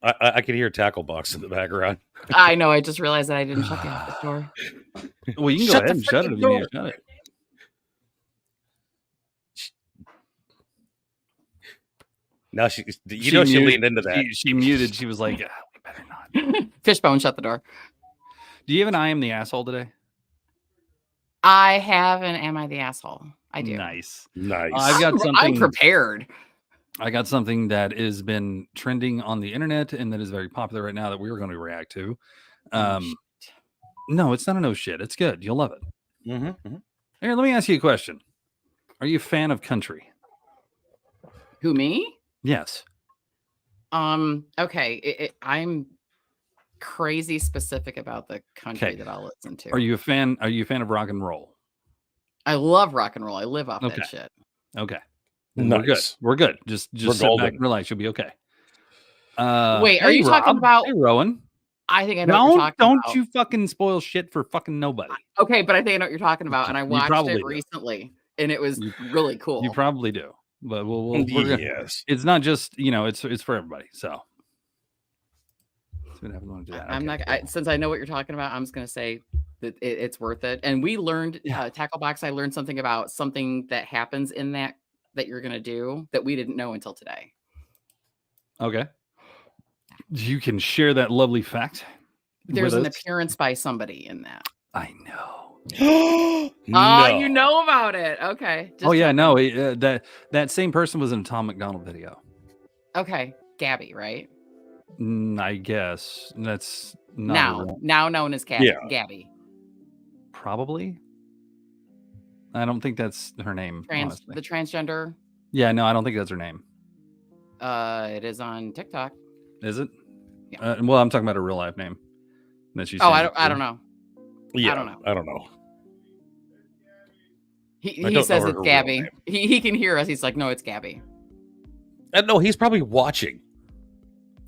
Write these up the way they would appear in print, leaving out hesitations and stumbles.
I can hear tackle box in the background. I know. I just realized that I didn't shut the office door. Well, you can go Shut ahead the and shut it freaking if you need door. to shut it. Now she leaned into that. She muted. She was like, "We better not." Fishbone, shut the door. Do you have an I am the asshole today? I have an Am I the Asshole? I do. Nice. Nice. I'm prepared. I got something that has been trending on the internet and that is very popular right now that we were going to react to. No, it's not a no shit. It's good. You'll love it. Mm-hmm. Here, let me ask you a question. Are you a fan of country? Who, me? Yes. Okay. I'm crazy specific about the country that I'll listen to. Are you a fan of rock and roll? I love rock and roll. I live off that shit. Okay. Nice. We're good. Just sit back and relax. You'll be okay. Wait, are you talking about? Hey, Rowan. I think I know what you're talking about. Don't you fucking spoil shit for fucking nobody. Okay, but I think I know what you're talking about, and I watched it recently, and it was really cool. You probably do, but yes. It's not just it's for everybody. So I'm not. Since I know what you're talking about, I'm just gonna say that it's worth it. And we learned Tackle Box. I learned something about something that happens in that you're gonna do that we didn't know until today. Okay. You can share that lovely fact. There's an appearance by somebody in that. I know. No. Oh, you know about it. Okay. That same person was in a Tom McDonald video. Okay. Gabby, right? I guess that's not now known as Gabby. Probably. I don't think that's her name. The transgender. Yeah, no, I don't think that's her name. It is on TikTok. Is it? Yeah. Well, I'm talking about her real life name. That she's I don't know. Yeah, I don't know. He says it's Gabby. He can hear us. He's like, no, it's Gabby. No, he's probably watching.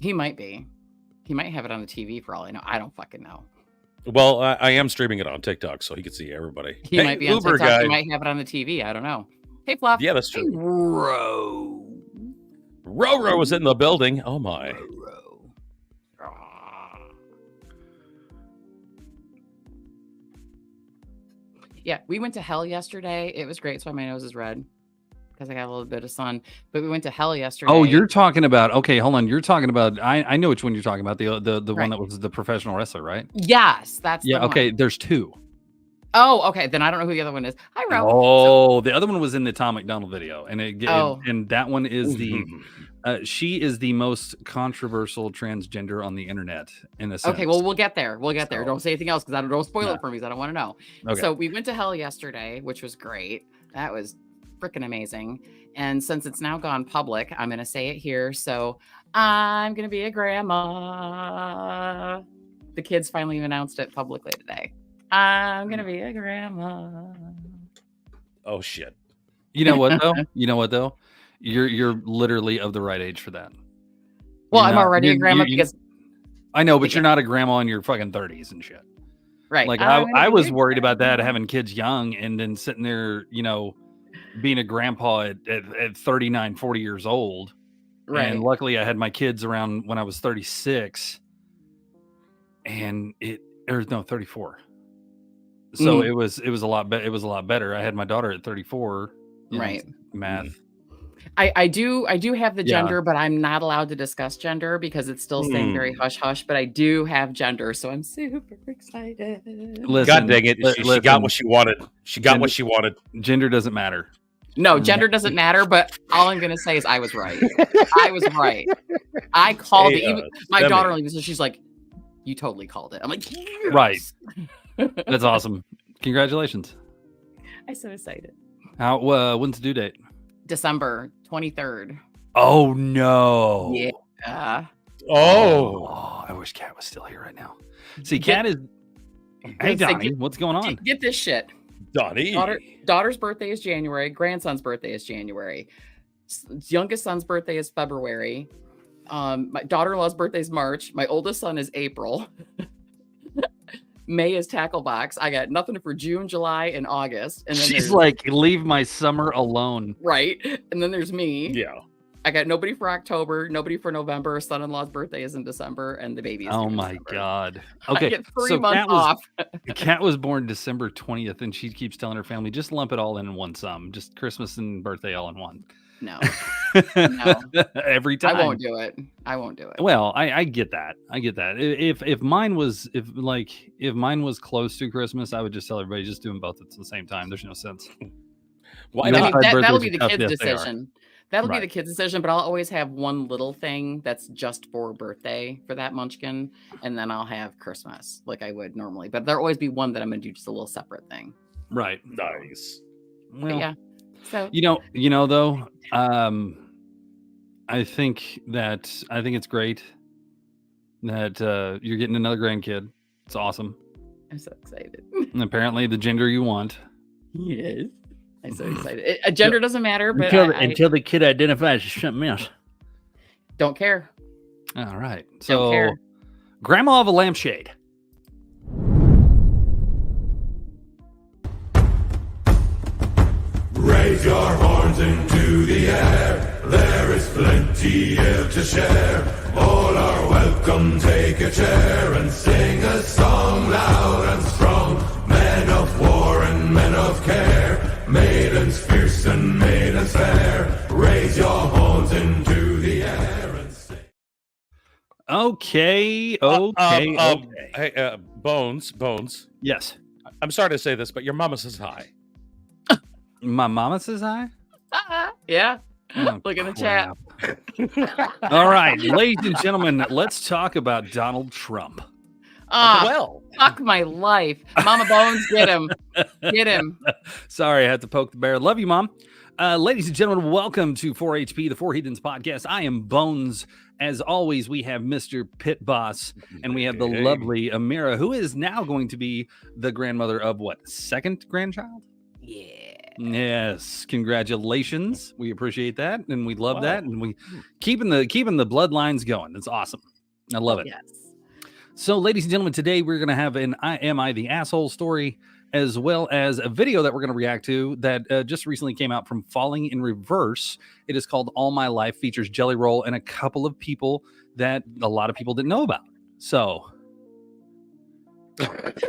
He might be. He might have it on the TV for all I know. I don't fucking know. Well, I am streaming it on TikTok, so he can see everybody. He might be on TikTok. Guy. He might have it on the TV. I don't know. Hey, Fluff. Yeah, that's true. Hey, Ro was in the building. Oh my. Yeah, we went to hell yesterday. It was great. So my nose is red because I got a little bit of sun. But we went to hell yesterday. Oh, you're talking about? Okay, hold on. You're talking about? I know which one you're talking about. The one that was the professional wrestler, right? Yes, that's the okay. one. There's two. Oh, okay. Then I don't know who the other one is. Hi, Ro. Oh, the other one was in the Tom McDonald video, and and that one is the. She is the most controversial transgender on the internet in a sense. Okay, well, we'll get there. Don't say anything else because don't spoil it for me because I don't want to know. Okay. So we went to hell yesterday, which was great. That was freaking amazing. And since it's now gone public, I'm going to say it here. So I'm going to be a grandma. The kids finally announced it publicly today. I'm going to be a grandma. Oh, shit. You know what, though? You're literally of the right age for that. Well, I'm already a grandma because I know, but you're not a grandma in your fucking 30s and shit. Right. Like I was worried about that, having kids young and then sitting there, being a grandpa at 39, 40 years old. Right. And luckily I had my kids around when I was 36 and 34. So it was a lot better. It was a lot better. I had my daughter at 34. Right. Math. I do have the gender, but I'm not allowed to discuss gender because it's still staying very hush hush. But I do have gender, so I'm super excited. Listen, God dang it! She got what she wanted. She got what she wanted. Gender doesn't matter. No, gender doesn't matter. But all I'm gonna say is I was right. I was right. I called it. Even my daughter, she's like, "You totally called it." I'm like, yes. Right. That's awesome. Congratulations. I'm so excited. When's the due date? December 23rd. Oh no. Yeah. Oh, I wish Kat was still here right now. See, Kat is. Hey, Donnie, what's going on? Get this shit. Donnie. Daughter's birthday is January. Grandson's birthday is January. Youngest son's birthday is February. My daughter-in-law's birthday is March. My oldest son is April. May is Tackle Box. I got nothing for June, July, and August. And then she's like, leave my summer alone. Right. And then there's me. Yeah. I got nobody for October, nobody for November. Son-in-law's birthday is in December, and the baby is Oh due in my December. God. I Okay. get 3 So months off. Kat was born December 20th, and she keeps telling her family, just lump it all in one sum. Just Christmas and birthday all in one. No, no, Every I time. won't do it. I won't do it. Well, I get that. I get that. If mine was close to Christmas, I would just tell everybody just do them both at the same time. There's no sense. Why I Your not? mean, side that'll birthdays be are the tough, kids' yes, they are. decision. That'll be Right. the kids' decision, but I'll always have one little thing that's just for birthday for that munchkin, and then I'll have Christmas like I would normally. But there'll always be one that I'm gonna do just a little separate thing. Right. Nice. But Well, yeah. So you know though, I think it's great that you're getting another grandkid. It's awesome. I'm so excited. And apparently the gender you want. Yes. I'm so excited. Gender doesn't matter, but until the kid identifies as something else. don't care. All right. Don't So care. Grandma of a lampshade. Raise your horns into the air. There is plenty here to share. All are welcome. Take a chair and sing a song loud and strong. Men of war and men of care. Maidens fierce and maidens fair. Raise your horns into the air and sing. Okay. Okay. Hey, Bones. Yes. I'm sorry to say this, but your mama says hi. My mama says hi. Yeah. Oh, Look in the chat. crap. All right, ladies and gentlemen, let's talk about Donald Trump. Ah, Well, fuck my life. Mama Bones, get him. Get him. Sorry, I had to poke the bear. Love you, Mom. Ladies and gentlemen, welcome to 4HP, the Four Heathens podcast. I am Bones. As always, we have Mr. Pit Boss, and we have the Hey. lovely Amira, who is now going to be the grandmother of what, second grandchild? Yeah. Yes, congratulations. We appreciate that, and we love Wow. that, and we keeping the bloodlines going. That's awesome. I love it. Yes. So, ladies and gentlemen, today we're going to have an Am I the Asshole story, as well as a video that we're going to react to that just recently came out from Falling in Reverse. It is called All My Life, features Jelly Roll and a couple of people that a lot of people didn't know about. So,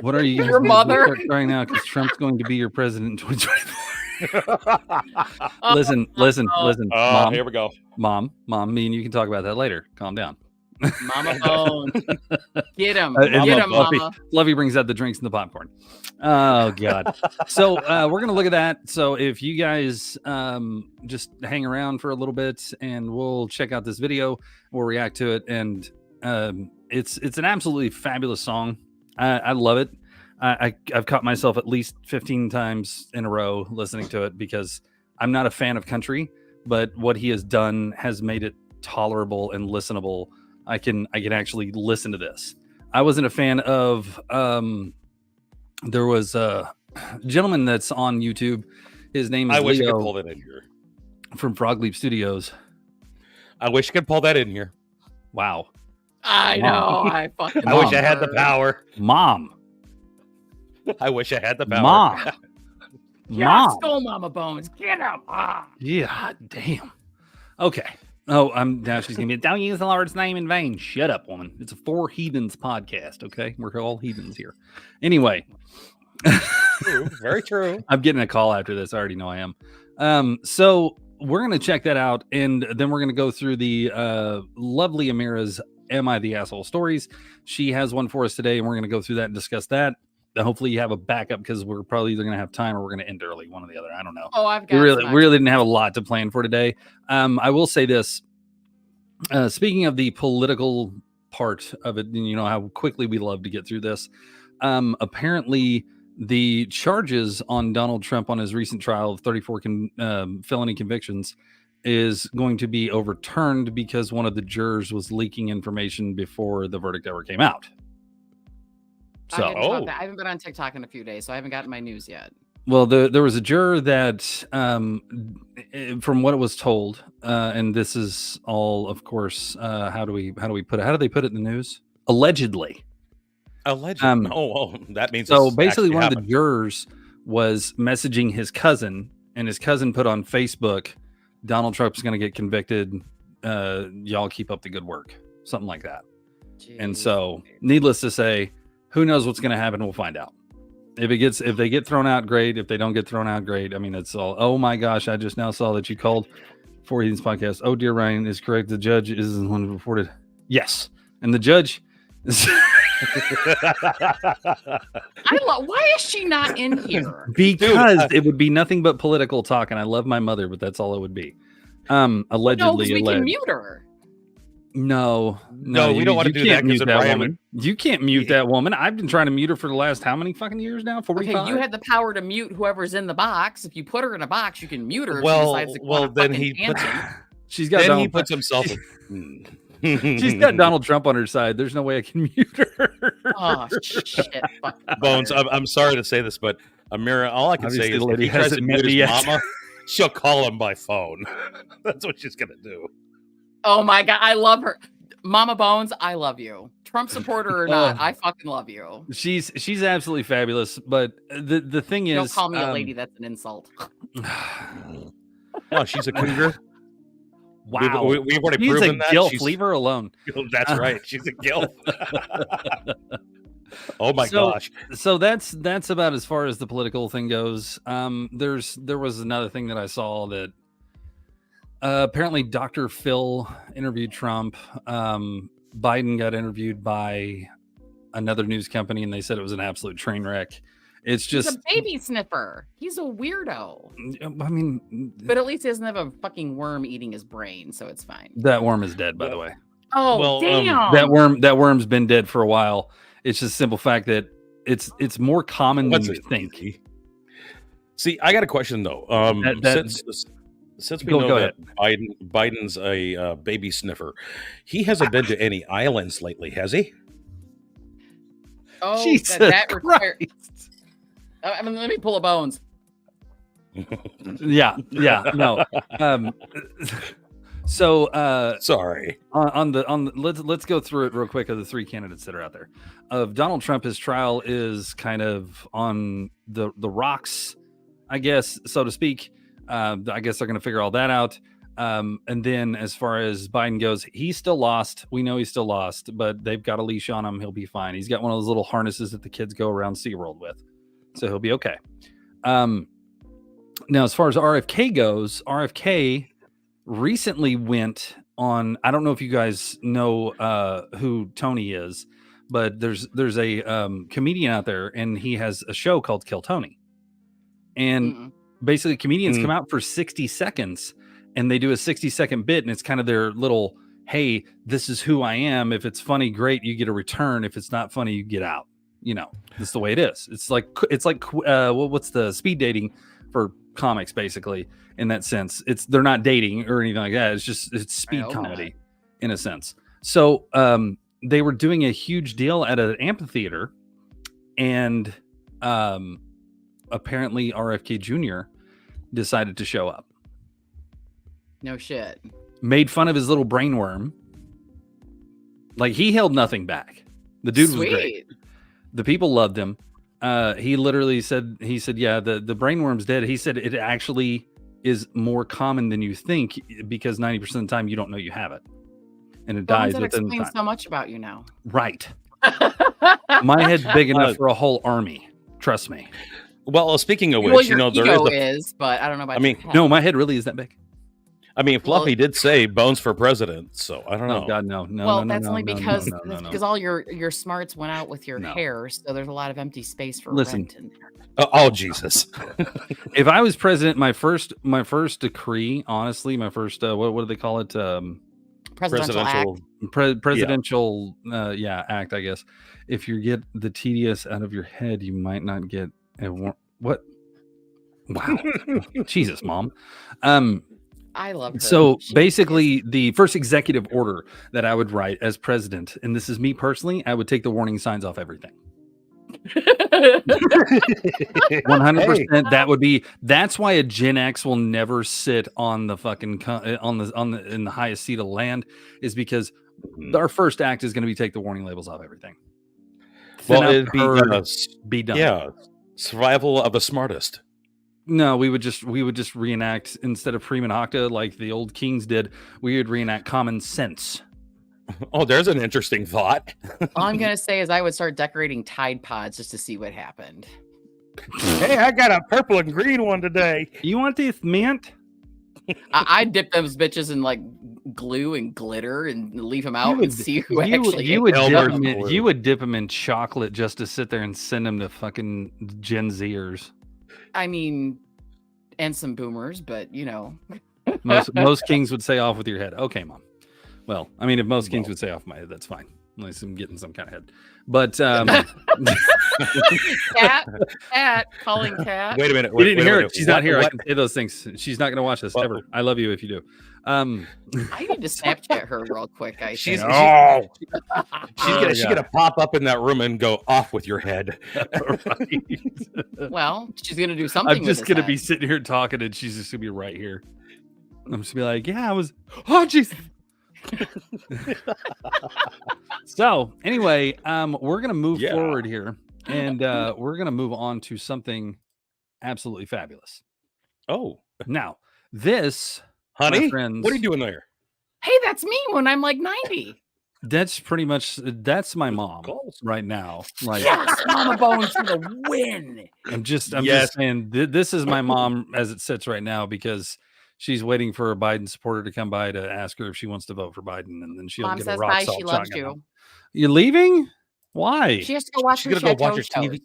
what are you Your mother? right now? Because Trump's going to be your president in 2024. Oh, Listen, oh, here we go. mom, me and you can talk about that later. Calm down. Mama Bones. Get him. And Get him, Lovey- Mama. Lovey brings out the drinks and the popcorn. Oh God. So we're gonna look at that. So if you guys just hang around for a little bit, and we'll check out this video, we'll react to it, and it's an absolutely fabulous song. I love it. I've caught myself at least 15 times in a row listening to it because I'm not a fan of country, but what he has done has made it tolerable and listenable. I can actually listen to this. I wasn't a fan of there was a gentleman that's on YouTube. His name is I wish I could Leo pull that in here. from Frog Leap Studios. I wish I could pull that in here. Wow. I know. I fucking I wish I love had the her. power. Mom. I wish I had the power. Mom. Yeah, Mom. go, Mama Bones. Get him. Ah. Yeah, damn. Okay. Oh, now she's gonna be. Don't use the Lord's name in vain. Shut up, woman. It's a Four Heathens podcast. Okay, we're all heathens here. Anyway, True. Very true. I'm getting a call after this. I already know I am. So we're gonna check that out, and then we're gonna go through the lovely Amira's "Am I the Asshole" stories. She has one for us today, and we're gonna go through that and discuss that. Hopefully, you have a backup because we're probably either gonna have time or we're gonna end early, one or the other. I don't know. Oh, I've We got really, some really didn't have a lot to plan for today. I will say this. Speaking of the political part of it, you know how quickly we love to get through this. Apparently, the charges on Donald Trump on his recent trial of 34 felony convictions is going to be overturned because one of the jurors was leaking information before the verdict ever came out. I So, hadn't caught that. I haven't been on TikTok in a few days, so I haven't gotten my news yet. well, there was a juror that, from what it was told, and this is all, of course, how do we put it? How do they put it in the news? Allegedly. Allegedly. Oh, that means So it's basically, actually one of the happened. jurors was messaging his cousin, and his cousin put on Facebook, Donald Trump's going to get convicted. Y'all keep up the good work, something like that. And so, needless to say, who knows what's going to happen? We'll find out. If they get thrown out, great. If they don't get thrown out, great. I mean, it's all. Oh my gosh! I just now saw that you called for Heathens podcast. Oh dear, Ryan is correct. The judge is the one who reported. Yes, and the judge. Why is she not in here? Because it would be nothing but political talk, and I love my mother, but that's all it would be. Allegedly, no, we can mute her. No, we don't want to do that because woman. You can't mute that woman. I've been trying to mute her for the last how many fucking years now? 45? Okay, you had the power to mute whoever's in the box. If you put her in a box, you can mute her. Then he puts, she's got. Then he puts himself. She's got Donald Trump on her side. There's no way I can mute her. Oh shit, Bones. I'm sorry to say this, but Amira, all I can say is if he tries to mute his yet. mama, she'll call him by phone. That's what she's gonna do. Oh my god, I love her. Mama Bones, I love you. Trump supporter or not, I fucking love you. She's absolutely fabulous. But the thing is, don't call me a lady. That's an insult. No, she's a cougar. Wow, we've already proven that. Gilf. Leave her alone. That's right. She's a gilf. Oh my gosh. So that's about as far as the political thing goes. There was another thing that I saw that. Apparently, Dr. Phil interviewed Trump. Biden got interviewed by another news company, and they said it was an absolute train wreck. He's a baby sniffer. He's a weirdo. I mean, but at least he doesn't have a fucking worm eating his brain, so it's fine. That worm is dead, by the way. Oh, well, damn! That worm's been dead for a while. It's just a simple fact that it's more common than you think. See, I got a question though. Since we know that Biden's a baby sniffer, he hasn't been to any islands lately, has he? Oh, that requires. I mean, let me pull a Bones. Yeah, no. So sorry. Let's go through it real quick of the three candidates that are out there. Of Donald Trump, his trial is kind of on the rocks, I guess, so to speak. I guess they're going to figure all that out. And then as far as Biden goes, he's still lost. We know he's still lost, but they've got a leash on him. He'll be fine. He's got one of those little harnesses that the kids go around SeaWorld with. So he'll be okay. Now, as far as RFK goes, RFK recently went on, I don't know if you guys know who Tony is, but there's a comedian out there, and he has a show called Kill Tony. And basically comedians come out for 60 seconds and they do a 60-second bit, and it's kind of their little, hey, this is who I am. If it's funny, great, you get a return. If it's not funny, you get out. You know, that's the way it is. It's like what's the speed dating for comics, basically, in that sense. They're not dating or anything like that. It's speed comedy in a sense. So they were doing a huge deal at an amphitheater, and apparently RFK Jr. decided to show up. No shit. Made fun of his little brainworm. Like, he held nothing back. The dude was great. The people loved him. He literally said, yeah, the brainworm's dead. He said it actually is more common than you think, because 90% of the time you don't know you have it. And it dies within the time. So much about you now. Right. My head's big enough for a whole army. Trust me. Well, speaking of which, your ego is, but I don't know about no, my head really is that big. I mean, Fluffy did say Bones for president, so I don't know. Oh God, no. Well, that's only because all your smarts went out with your hair, so there's a lot of empty space for rent in there. Oh Jesus! If I was president, my first decree, honestly, my first what do they call it? Presidential act, I guess. If you get the tedious out of your head, you might not get what? Wow, Jesus, Mom. I love her. So basically, the first executive order that I would write as president, and this is me personally, I would take the warning signs off everything. 100%. That would be. That's why a Gen X will never sit on the fucking in the highest seat of the land, is because our first act is going to be take the warning labels off everything. Well, it'd be done. Yeah, survival of the smartest. No, we would just reenact instead of Prima Nocta like the old kings did. We would reenact Common Sense. Oh, there's an interesting thought. All I'm gonna say is I would start decorating Tide Pods just to see what happened. Hey, I got a purple and green one today. You want this mint? I'd dip those bitches in like glue and glitter and leave them out and see who you actually. would dip them in chocolate just to sit there and send them to fucking Gen Zers. I mean, and some boomers, but you know, most kings would say off with your head. Okay, Mom. Well, I mean, if most kings would say off my head, that's fine. Unless I'm getting some kind of head. But Cat, calling Cat. Wait a minute. You didn't hear it. She's not here. I can say those things. She's not going to watch this ever. I love you if you do. I need to Snapchat her real quick. She's gonna pop up in that room and go off with your head. Well, she's gonna do something. I'm just gonna be sitting here talking, and she's just gonna be right here. I'm just gonna be like, yeah, I was. Oh, jeez. So anyway, we're gonna move forward here, and we're gonna move on to something absolutely fabulous. Oh, now this, honey, friends, what are you doing there? Hey, that's me when I'm like 90. That's pretty much that's my mom right now. Like, yes, Mama Bones for the win. I'm just saying this is my mom as it sits right now because she's waiting for a Biden supporter to come by to ask her if she wants to vote for Biden, and then she'll Mom get says a rock bye. salt She loves shotgun. you. You're leaving? Why? She has to go watch her TV.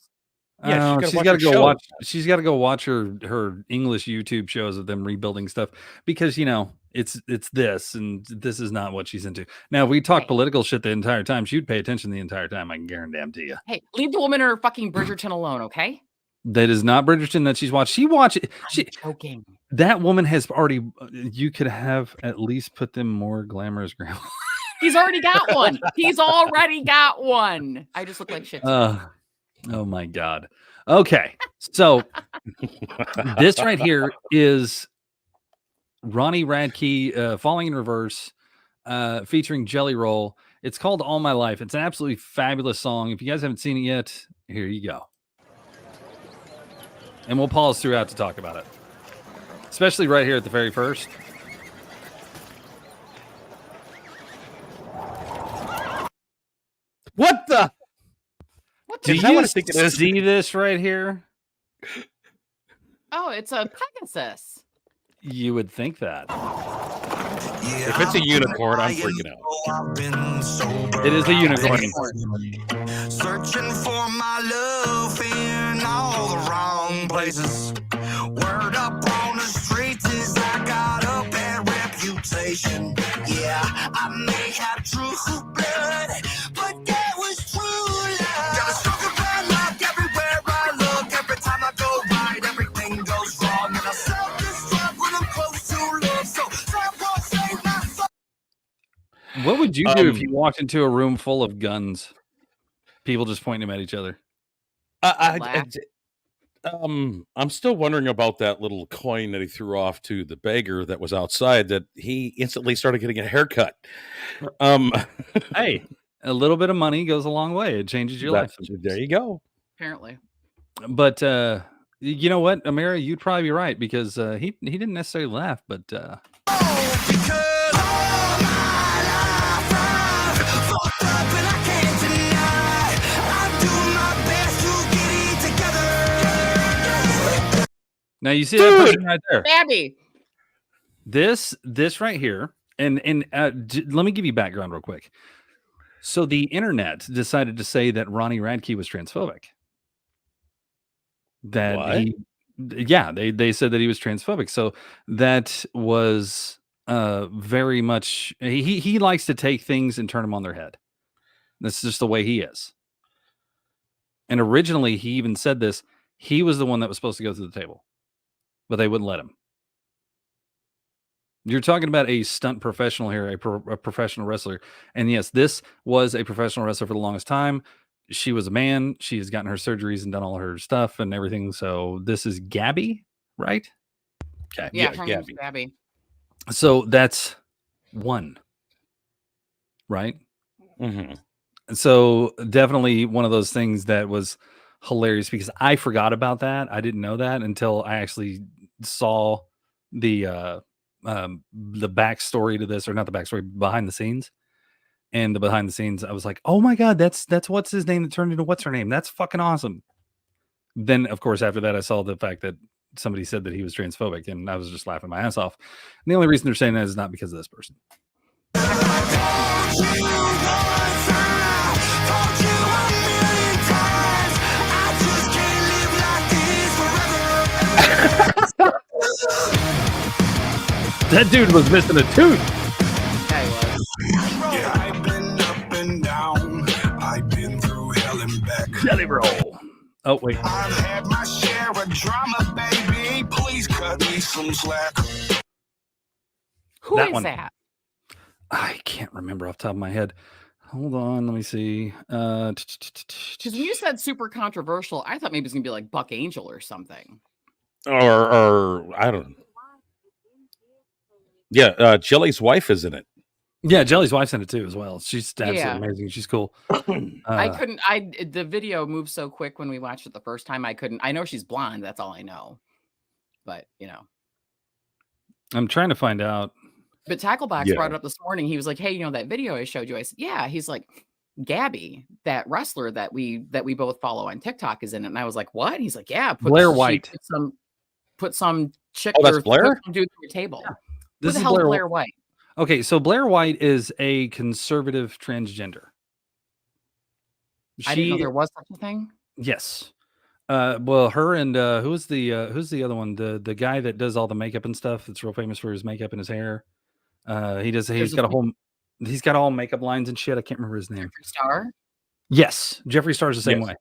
Yeah, she's got to go watch. She's got to go watch her English YouTube shows of them rebuilding stuff because it's this and this is not what she's into. Now, if we talk political shit the entire time, she'd pay attention the entire time. I can guarantee you. Hey, leave the woman or fucking Bridgerton alone, okay? That is not Bridgerton that she's watched. She joking. That woman has already. You could have at least put them more glamorous grandma. He's already got one. He's already got one. I just look like shit. Oh my God. Okay, so this right here is Ronnie Radke, Falling in Reverse, featuring Jelly Roll. It's called All My Life. It's an absolutely fabulous song. If you guys haven't seen it yet, here you go. And we'll pause throughout to talk about it. Especially right here at the very first. What the? Do you see this right here? Oh, it's a Pegasus. You would think that. If it's a unicorn, I'm freaking out. It is a unicorn. Searching for my love in all the wrong places. Word up on the streets is I got a bad reputation. Yeah, I may have true blood, but that was true love. Got a stroke of bad luck everywhere I look. Every time I go right, everything goes wrong. And I self-destruct when I'm close to love. So someone save my soul. What would you do if you walked into a room full of guns? People just pointing them at each other. I'm still wondering about that little coin that he threw off to the beggar that was outside that he instantly started getting a haircut. Hey, a little bit of money goes a long way. It changes your life. There you go. Apparently. But you know what, Amira, you'd probably be right because he didn't necessarily laugh, but now you see that person right there. Babby. This right here, and let me give you background real quick. So the internet decided to say that Ronnie Radke was transphobic. That they said that he was transphobic. So that was very much he likes to take things and turn them on their head. That's just the way he is. And originally he even said this. He was the one that was supposed to go to the table, but they wouldn't let him. You're talking about a stunt professional here, a professional wrestler. And yes, this was a professional wrestler for the longest time. She was a man. She has gotten her surgeries and done all her stuff and everything. So this is Gabby, right? Okay. Yeah, her name's Gabby. So that's one, right? Mm-hmm. So definitely one of those things that was hilarious because I forgot about that. I didn't know that until I actually saw the backstory to this, or not the backstory, behind the scenes. And the behind the scenes, I was like, oh my God, that's what's his name that turned into what's her name. That's fucking awesome. Then, of course, after that, I saw the fact that somebody said that he was transphobic, and I was just laughing my ass off. And the only reason they're saying that is not because of this person. That dude was missing a tooth. Yeah, he was. Yeah, I've been up and down. I've been through hell and back. Jelly roll. Oh, wait. I've had my share of drama, baby. Please cut me some slack. Who That is one. that? I can't remember off the top of my head. Hold on, let me see. Because when you said super controversial, I thought maybe it was gonna be like Buck Angel or something. Or I don't know. Yeah, Jelly's wife is in it. Yeah, Jelly's wife's in it too as well. She's absolutely Yeah. amazing. She's cool. The video moved so quick when we watched it the first time. I know she's blonde. That's all I know. But I'm trying to find out. But Tacklebox Yeah. brought it up this morning. He was like, "Hey, that video I showed you." I said, "Yeah." He's like, "Gabby, that wrestler that we both follow on TikTok is in it." And I was like, "What?" He's like, "Yeah, Blair White. Put some chick Oh, that's or Blair? put some dude through a table." Who This the is hell Blair. Blair White? Okay, so Blair White is a conservative transgender. I didn't know there was such a thing. Yes. Well, her and who's the other one? The guy that does all the makeup and stuff. That's real famous for his makeup and his hair. He's got all makeup lines and shit. I can't remember his name. Jeffree Star. Yes, Jeffree Star's the same Yes. way.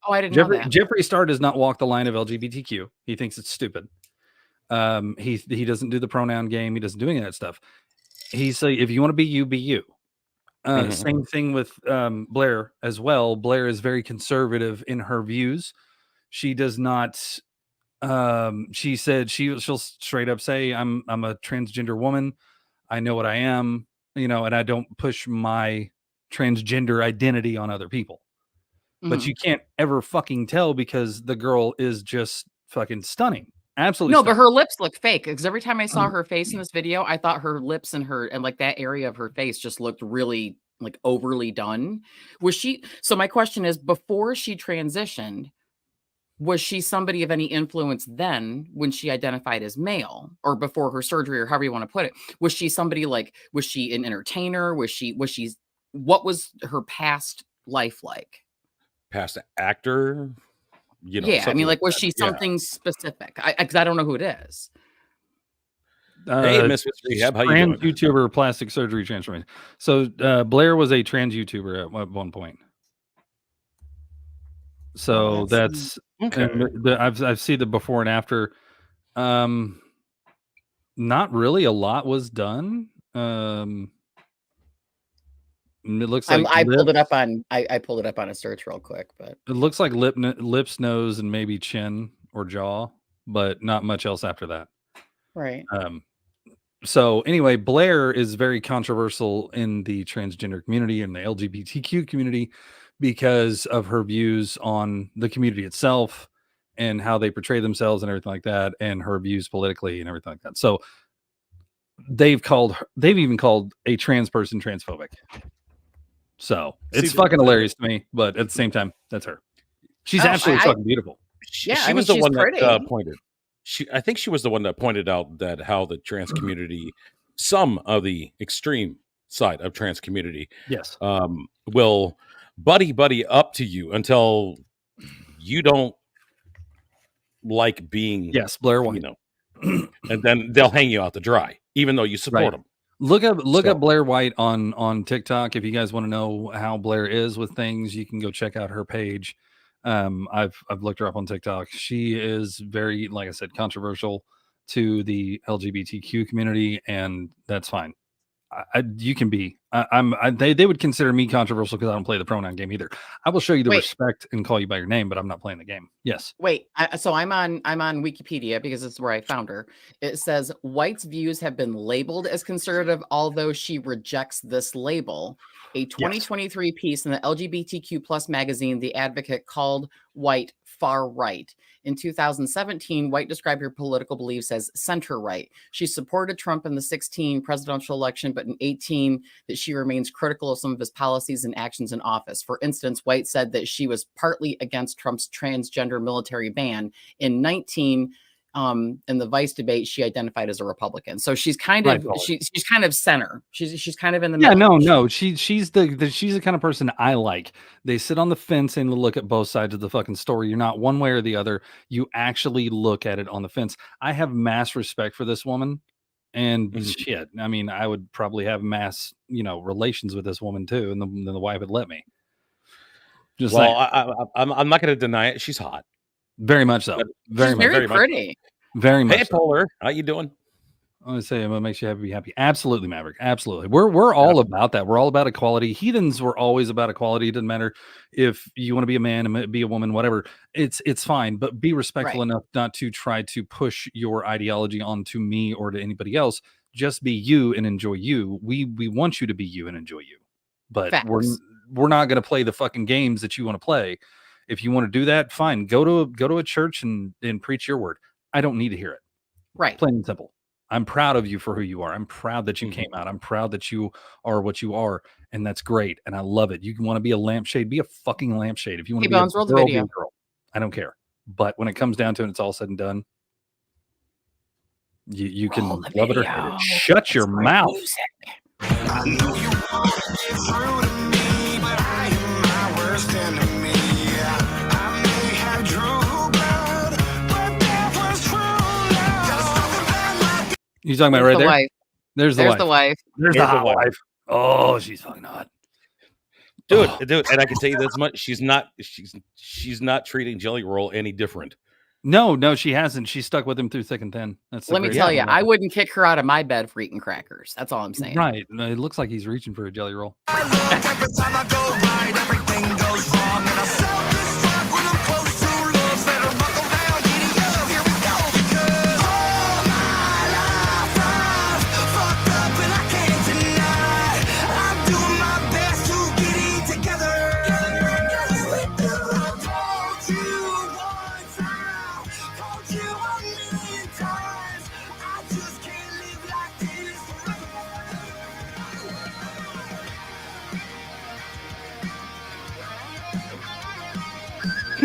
Oh, I didn't know that. Jeffree Star does not walk the line of LGBTQ. He thinks it's stupid. He doesn't do the pronoun game. He doesn't do any of that stuff. He's like, if you want to be you, be you. Same thing with Blair as well. Blair is very conservative in her views. She does not. She said she'll straight up say, "I'm a transgender woman. I know what I am, and I don't push my transgender identity on other people." But you can't ever fucking tell because the girl is just fucking stunning. Absolutely. No, stunning. but her lips look fake because every time I saw her face in this video, I thought her lips and like that area of her face just looked really like overly done. So my question is, before she transitioned, was she somebody of any influence then when she identified as male, or before her surgery, or however you want to put it? Was she somebody was she an entertainer? What was her past life like? Past actor. Yeah, I mean, was she something specific? Because I don't know who it is. Hey, Miss Rehab, how you trans doing? YouTuber plastic surgery transformation. So Blair was a trans YouTuber at one point. So that's okay. I've seen the before and after. Not really a lot was done. It looks like I pulled it up on I pulled it up on a search real quick, but it looks like lips, nose, and maybe chin or jaw, but not much else after that. right. So anyway, Blair is very controversial in the transgender community and the LGBTQ community because of her views on the community itself and how they portray themselves and everything like that, and her views politically and everything like that. So they've even called a trans person transphobic. So it's fucking hilarious to me, but at the same time, that's her. She's absolutely fucking beautiful. She was the one that pointed. I think she was the one that pointed out that how the trans community, some of the extreme side of trans community, Yes, will buddy up to you until you don't like being Blair White. And then they'll hang you out to dry, even though you support them. Look up Blair White on TikTok if you guys want to know how Blair is with things. You can go check out her page. I've looked her up on TikTok. She is very, like I said, controversial to the LGBTQ community, and that's fine. You can be. They would consider me controversial because I don't play the pronoun game either. I will show you the respect and call you by your name, but I'm not playing the game. Yes. Wait. So I'm on Wikipedia because it's where I found her. It says White's views have been labeled as conservative, although she rejects this label. A 2023 piece in the LGBTQ plus magazine, The Advocate, called White far right. In 2017, White described her political beliefs as center right. She supported Trump in the 2016 presidential election, but in 2018 that she remains critical of some of his policies and actions in office. For instance, White said that she was partly against Trump's transgender military ban. In 2019, in the Vice debate, she identified as a Republican. So she's kind of she's kind of center. She's kind of in the middle. No. She's the kind of person I like. They sit on the fence and look at both sides of the fucking story. You're not one way or the other. You actually look at it on the fence. I have mass respect for this woman, and shit. I mean, I would probably have mass, relations with this woman too, and the wife would let me. Just I'm not going to deny it. She's hot. Very much so. Very pretty. Very much. Hey, Polar, how you doing? I want to say what makes you happy, be happy. Absolutely, Maverick. Absolutely. We're all about that. We're all about equality. Heathens were always about equality. It doesn't matter if you want to be a man and be a woman, whatever. It's fine, but be respectful enough not to try to push your ideology onto me or to anybody else. Just be you and enjoy you. We want you to be you and enjoy you. But we're not going to play the fucking games that you want to play. If you want to do that, fine. Go to a church and preach your word. I don't need to hear it. Right. Plain and simple. I'm proud of you for who you are. I'm proud that you came out. I'm proud that you are what you are, and that's great. And I love it. You want to be a lampshade, be a fucking lampshade. If you want to be a girl, be a girl. I don't care. But when it comes down to it, it's all said and done. You can love it or hate it. Shut your mouth. I know you want to get through to me, but I am my worst enemy. I may have true blood, but that was true love. You talking about right there? Wife. There's the wife. There's the hot wife. Oh, she's fucking hot. Dude, and I can tell you this much: she's not treating Jelly Roll any different. No, she hasn't. She stuck with him through thick and thin. Let me tell you, I wouldn't kick her out of my bed for eating crackers. That's all I'm saying. Right. It looks like he's reaching for a Jelly Roll. I look every time I go right, everything goes wrong, and I self-destruct when I'm close to love. Better buckle down, giddy up, here we go. Because all my life I've fucked up and I can't deny. I'm doing my best to get it together. I told you once, I told you a million times. I just can't live like this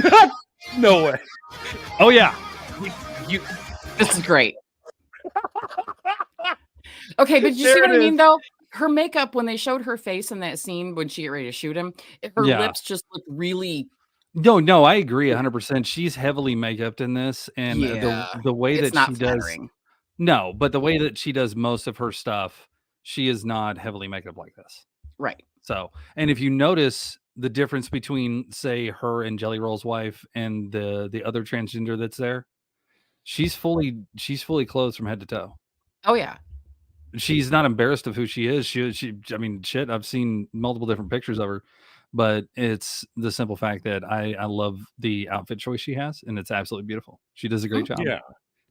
forever. No way. Oh yeah. This is great. Okay, but you see what I mean, though? Her makeup, when they showed her face in that scene when she got ready to shoot him, her lips just look really... No, I agree 100%. She's heavily make-upped in this, and the way that she does... No, but the way that she does most of her stuff, she is not heavily make-up like this. Right. So, and if you notice the difference between, say, her and Jelly Roll's wife and the other transgender that's there, she's fully clothed from head to toe. Oh yeah. She's not embarrassed of who she is. I mean, shit, I've seen multiple different pictures of her, but it's the simple fact that I love the outfit choice she has, and it's absolutely beautiful. She does a great job. Yeah.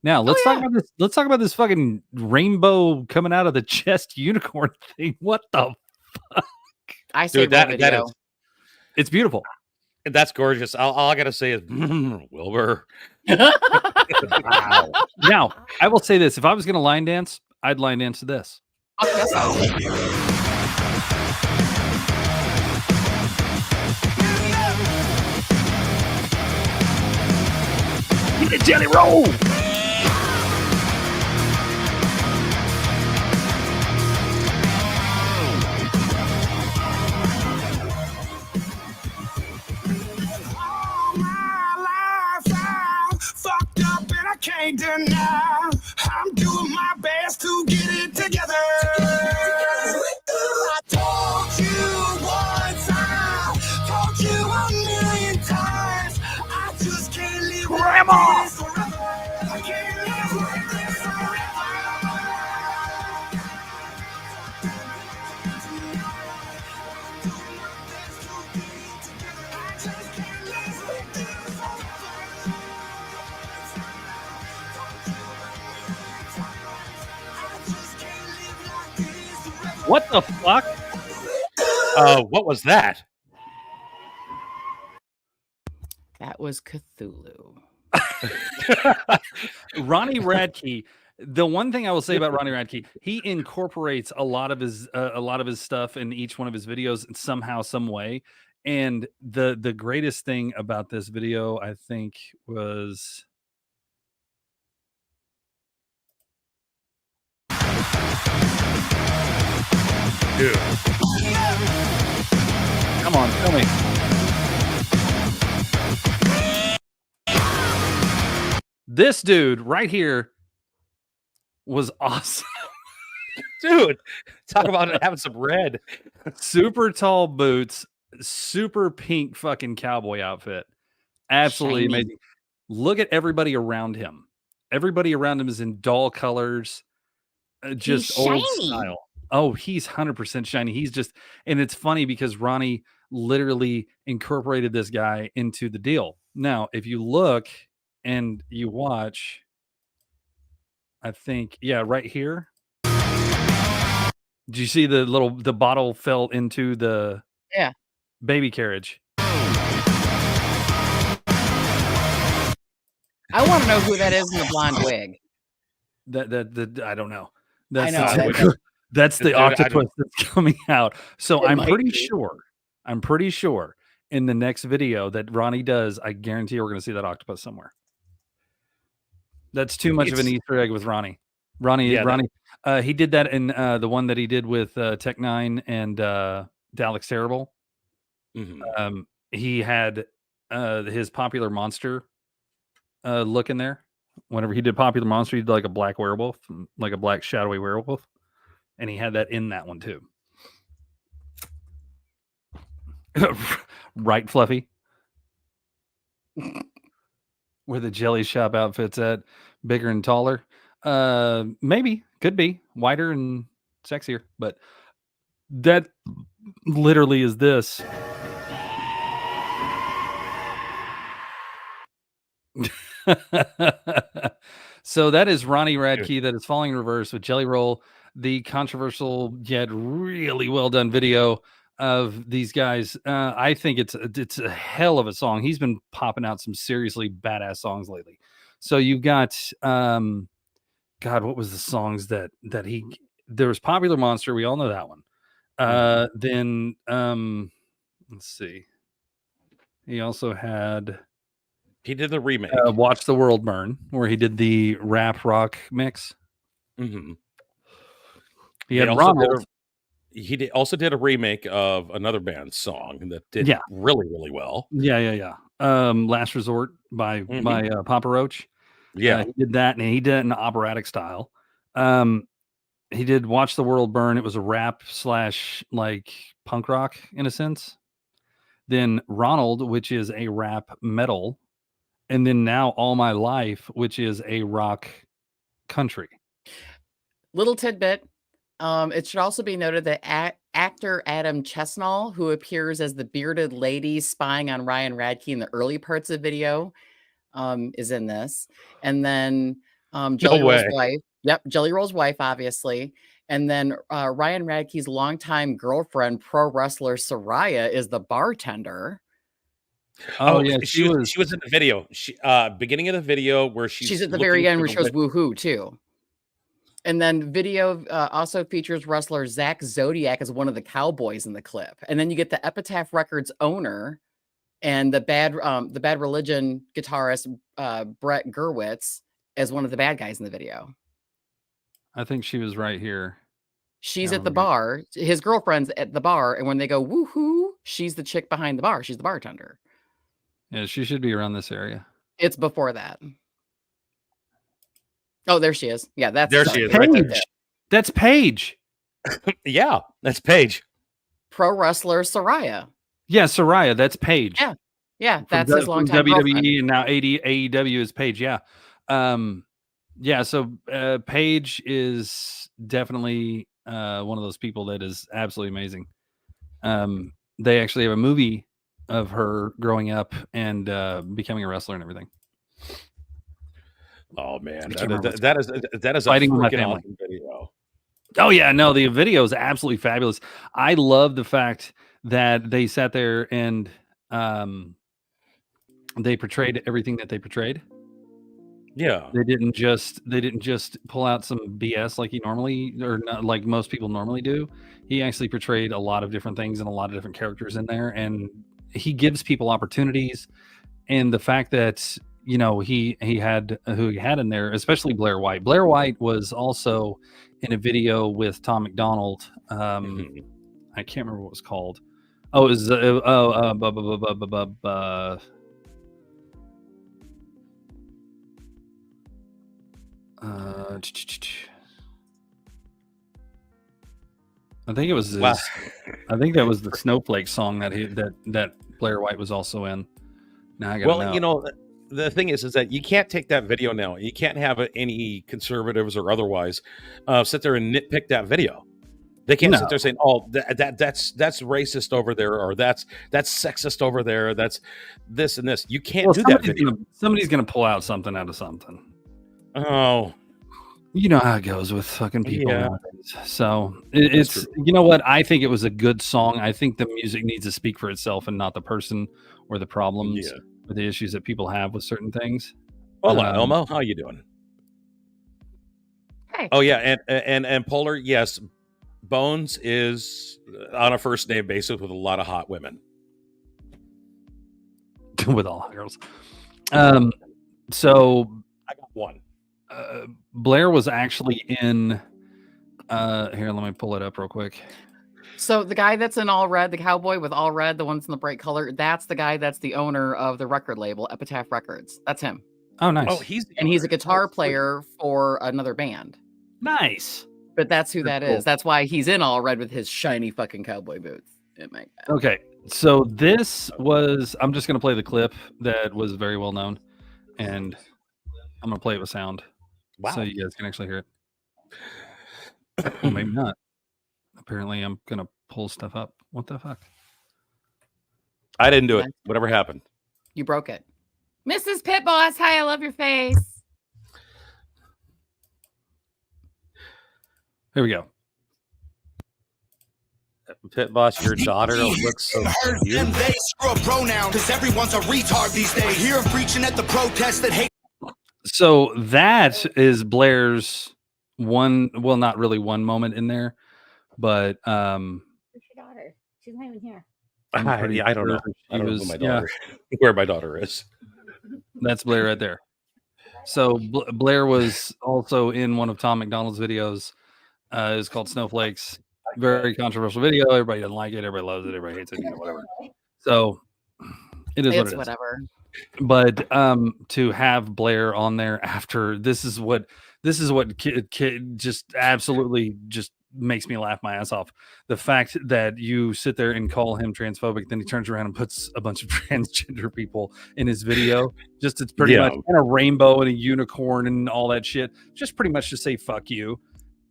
Now let's talk about this. Let's talk about this fucking rainbow coming out of the chest unicorn thing. What the fuck? I say that is, it's beautiful. That's gorgeous. All I gotta say is Wilbur. Wow. Now I will say this: if I was going to line dance, I'd line dance to this. Get the Jelly Roll. Fucked up and I can't deny. I'm doing my best to get it together. I told you once, I told you a million times. I just can't live like this forever. I can't live like this forever. I just can't live like this forever. What the fuck? What was that? That was Cthulhu. Ronnie Radke. The one thing I will say about Ronnie Radke, he incorporates a lot of his stuff in each one of his videos somehow, some way. And the greatest thing about this video, I think, was Dude. Come on, tell me. This dude right here was awesome. Dude, talk about having some red. Super tall boots, super pink fucking cowboy outfit. Absolutely Shiny. amazing. Look at everybody around him. Everybody around him is in dull colors, just He's old shiny. style. Oh, he's 100% shiny. He's just, and it's funny because Ronnie literally incorporated this guy into the deal. Now, if you look and you watch, I think, yeah, right here. Did you see the bottle fell into the baby carriage? I want to know who that is in the blonde wig. That I don't know. I know. That's the Dude, octopus that's coming out. So It I'm might pretty be. sure in the next video that Ronnie does, I guarantee we're going to see that octopus somewhere. That's too much of an Easter egg with Ronnie. Ronnie, he did that in the one that he did with Tech Nine and Daleks Terrible. Mm-hmm. He had his Popular Monster look in there. Whenever he did Popular Monster, he did like a black werewolf, like a black shadowy werewolf. And he had that in that one too. Right, Fluffy? Where the Jelly Shop outfit's at, bigger and taller. Maybe, could be wider and sexier, but that literally is this. So that is Ronnie Radke that is falling in reverse with Jelly Roll, the controversial yet really well done video of these guys. I think it's a hell of a song. He's been popping out some seriously badass songs lately. So you've got God, what was the songs that he there was Popular Monster, we all know that one. Then let's see. He also had He did the remake. Watch the World Burn, where he did the rap rock mix. Mm-hmm. He had Ronald. He also did a remake of another band's song that did really, really well. Yeah. Last Resort by Papa Roach. Yeah, he did that, and he did it in operatic style. He did Watch the World Burn. It was a rap / like punk rock in a sense. Then Ronald, which is a rap metal. And then now All My Life, which is a rock country. Little tidbit. It should also be noted that actor Adam Chesnall, who appears as the bearded lady spying on Ryan Radke in the early parts of the video, is in this. And then Jelly Roll's wife. Yep, Jelly Roll's wife, obviously. And then Ryan Radke's longtime girlfriend, pro wrestler Saraya, is the bartender. Oh yeah, she was in the video. She beginning of the video where she's at the very end where she goes woohoo too. And then video also features wrestler Zach Zodiac as one of the cowboys in the clip. And then you get the Epitaph Records owner and the Bad Religion guitarist Brett Gurwitz as one of the bad guys in the video. I think she was right here. She's at the bar. His girlfriend's at the bar, and when they go woohoo, she's the chick behind the bar. She's the bartender. Yeah, she should be around this area. It's before that. Oh, there she is. Yeah, there she is. Paige. Right there. That's Paige. Yeah, that's Paige. Pro wrestler Saraya. Yeah, Saraya. That's Paige. Yeah, that's his longtime WWE girlfriend. And now AEW is Paige. Yeah. Yeah, so Paige is definitely one of those people that is absolutely amazing. They actually have a movie of her growing up and becoming a wrestler and everything. Oh man, that is a Fighting freaking with my family. awesome video. Oh yeah, no, the video is absolutely fabulous. I love the fact that they sat there and they portrayed everything that they portrayed. Yeah. They didn't just pull out some BS like he normally, or not, like most people normally do. He actually portrayed a lot of different things and a lot of different characters in there, and he gives people opportunities. And the fact that, you know, he had who he had in there, especially Blair White. Blair White was also in a video with Tom McDonald. I can't remember what it was called. Oh, it was I think it was his, I think that was the Snowflake song that Blair White was also in. Now I gotta know. You know, the thing is that you can't take that video now. You can't have any conservatives or otherwise sit there and nitpick that video. They can't sit there saying, "Oh, that's racist over there," or that's sexist over there. That's this and this. You can't do that video. Somebody's gonna pull out something out of something. Oh, you know how it goes with fucking people nowadays. So it's you know what? I think it was a good song. I think the music needs to speak for itself and not the person or the problems or the issues that people have with certain things. Hola, Elmo. How you doing? Hey. Oh yeah, and Polar, yes. Bones is on a first name basis with a lot of hot women. With all girls. So I got one. Blair was actually in here, let me pull it up real quick. So the guy that's in all red, the cowboy with all red, the ones in the bright color, that's the guy that's the owner of the record label Epitaph Records. That's him. Oh, nice. Oh, he's a guitar player for another band. Nice. But that's who that is. That's why he's in all red with his shiny fucking cowboy boots. Oh my God. Okay. So this was, I'm just going to play the clip that was very well known, and I'm going to play it with sound. Wow. So you guys can actually hear it. Well, maybe not. Apparently I'm going to pull stuff up. What the fuck? I didn't do it. Whatever happened. You broke it. Mrs. Pit Boss, hi, I love your face. Here we go. Pit Boss, your daughter looks so cute. And they screw a pronoun because everyone's a retard these days. I hear him preaching at the protest that hate. So that is Blair's one, well, not really one moment in there, but where's your daughter? She's not even here. I don't know. I don't know who my daughter, where my daughter is. That's Blair right there. So Blair was also in one of Tom McDonald's videos. It's called Snowflakes. Very controversial video. Everybody doesn't like it. Everybody loves it. Everybody hates it. You know, whatever. So it is what it is. Whatever. But to have Blair on there after this is what kid just absolutely just makes me laugh my ass off. The fact that you sit there and call him transphobic, then he turns around and puts a bunch of transgender people in his video. Just it's pretty much and a rainbow and a unicorn and all that shit. Just pretty much to say fuck you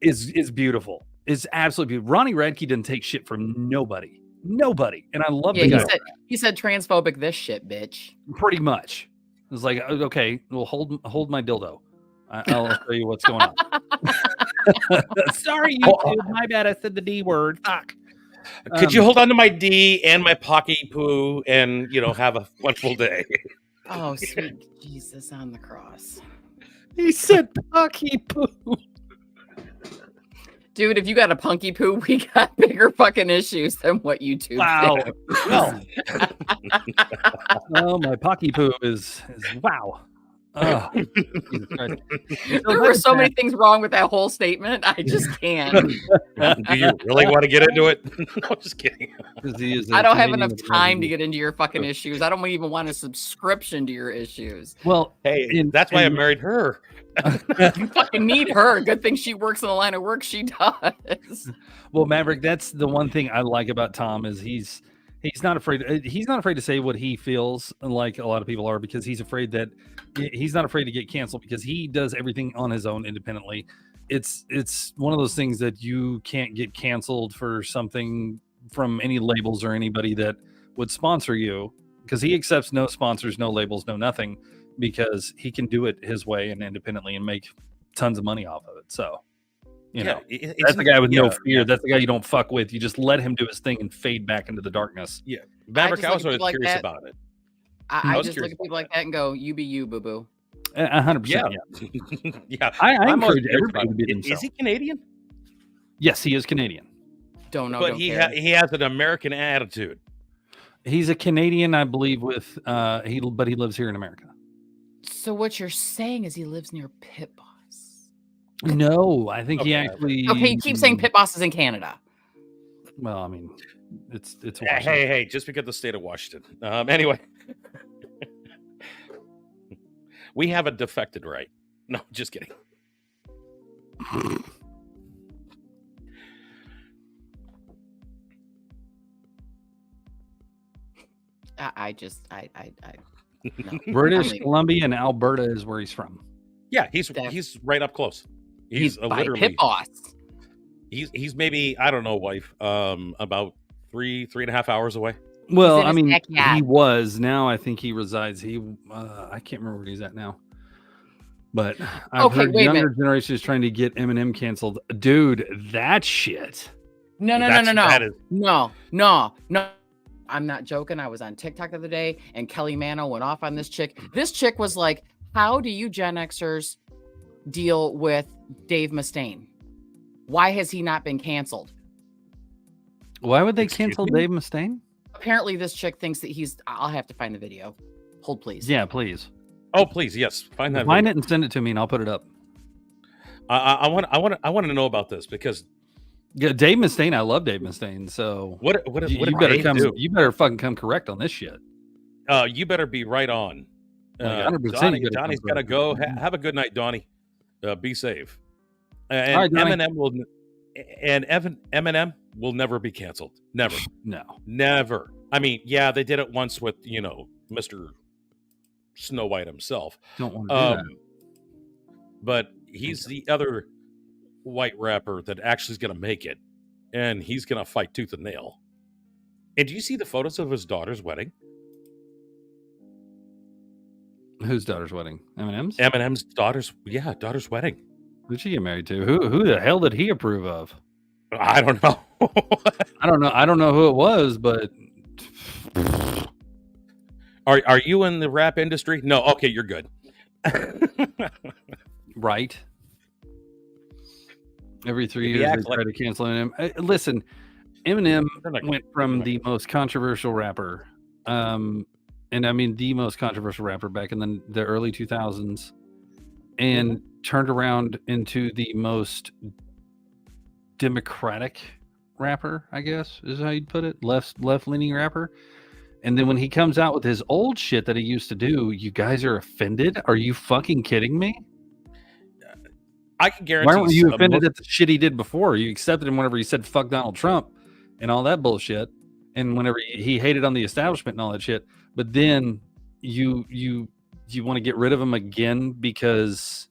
is beautiful. It's absolutely beautiful. Ronnie Radke didn't take shit from nobody. And I love the guy. He said transphobic this shit, bitch. Pretty much. It's like, okay, well, hold my dildo. I'll show you what's going on. Sorry, YouTube. My bad. I said the D word. Fuck. Could you hold on to my D and my pocky poo and, have a wonderful day? Oh, sweet Jesus on the cross. He said pocky poo. Dude, if you got a punky poo, we got bigger fucking issues than what YouTube did. Oh, my pocky poo is wow. Oh, Jesus Christ. There were so many things wrong with that whole statement. I just can't. Do you really want to get into it? No, just kidding. I don't have enough time to get into your fucking issues. I don't even want a subscription to your issues. Well, hey, that's why I married her. You fucking need her. Good thing she works in the line of work she does. Well, Maverick, that's the one thing I like about Tom is he's not afraid. He's not afraid to say what he feels, like a lot of people are, because he's afraid that he's not afraid to get canceled because he does everything on his own independently. It's one of those things that you can't get canceled for something from any labels or anybody that would sponsor you, because he accepts no sponsors, no labels, no nothing, because he can do it his way and independently and make tons of money off of it. So You know, it's that's the guy with no yeah, fear. yeah. That's the guy you don't fuck with. You just let him do his thing and fade back into the darkness. Yeah, Maverick, just I was look at always people like curious that. about it. I was just look curious at people about like that and go, "You be you, boo boo." 100%. Yeah, Yeah. yeah. I I'm always encourage curious everybody about to be it. Is themselves. he Canadian? Yes, he is Canadian. Don't know. But don't he care. he has an American attitude. He's a Canadian, I believe, with but he lives here in America. So what you're saying is he lives near Pit Boss. No, I think he Okay. actually. Okay, you keep saying Pit Boss is in Canada. Well, I mean, it's Hey, Washington. hey, just because the state of Washington. Anyway, we have a defected right. No, just kidding. I no. British I'm leaving. Columbia and Alberta is where he's from. Yeah, he's That's- right up close. He's by literally Pit Boss. he's maybe, I don't know, wife, about 3.5 hours away. Well, in I his mean, backyard. he was. Now I think he resides. I can't remember where he's at now. But I've Okay, heard wait a younger minute. generation is trying to get Eminem canceled. Dude, that shit. No. That is No. I'm not joking. I was on TikTok the other day and Kelly Mano went off on this chick. This chick was like, "How do you Gen Xers deal with Dave Mustaine? Why has he not been canceled?" Why would they Excuse cancel me? Dave Mustaine? Apparently, this chick thinks that I'll have to find the video. Hold, please. Yeah, please. Oh, please, yes, find that. Find video. it and send it to me, and I'll put it up. I want to know about this because Yeah, Dave Mustaine. I love Dave Mustaine. So what you did better Dave come. do? You better fucking come correct on this shit. You better be right on. Like 100% Donnie, you gotta Donnie's come got to correct. go. Have a good night, Donnie. Be safe. And All right, Donnie. Eminem will never be canceled. Never, No. never. I mean, yeah, they did it once with Mr. Snow White himself. Don't want to do that. But he's the other white rapper that actually is going to make it, and he's going to fight tooth and nail. And do you see the photos of his daughter's wedding? Whose daughter's wedding? Eminem's? Eminem's daughter's wedding. Who'd she get married to? Who the hell did he approve of? I don't know. I don't know. I don't know who it was, but Are you in the rap industry? No. Okay, you're good. right. Every 3 If he years acts they try like- to cancel him. Listen, Eminem They're not- went from the most controversial rapper, and I mean the most controversial rapper back in the early 2000s, and turned around into the most democratic rapper, I guess is how you'd put it, left leaning rapper. And then when he comes out with his old shit that he used to do, you guys are offended? Are you fucking kidding me? I can guarantee. Why weren't you some- offended at the shit he did before? You accepted him whenever he said fuck Donald Trump and all that bullshit, and whenever he hated on the establishment and all that shit. But then you want to get rid of him again because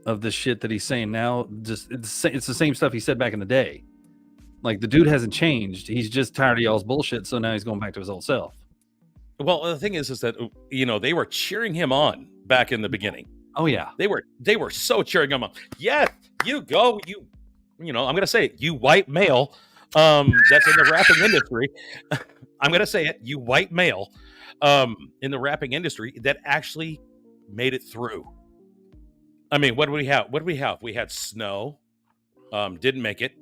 of the shit that he's saying now. Just it's the same stuff he said back in the day. Like the dude hasn't changed. He's just tired of y'all's bullshit, so now he's going back to his old self. Well, the thing is that they were cheering him on back in the beginning. Oh yeah. They were so cheering him on. Yes, you go. I'm gonna say it. You white male. That's in the rapping industry. I'm gonna say it. You white male. In the rapping industry that actually made it through. I mean, what do we have? We had Snow. Didn't make it.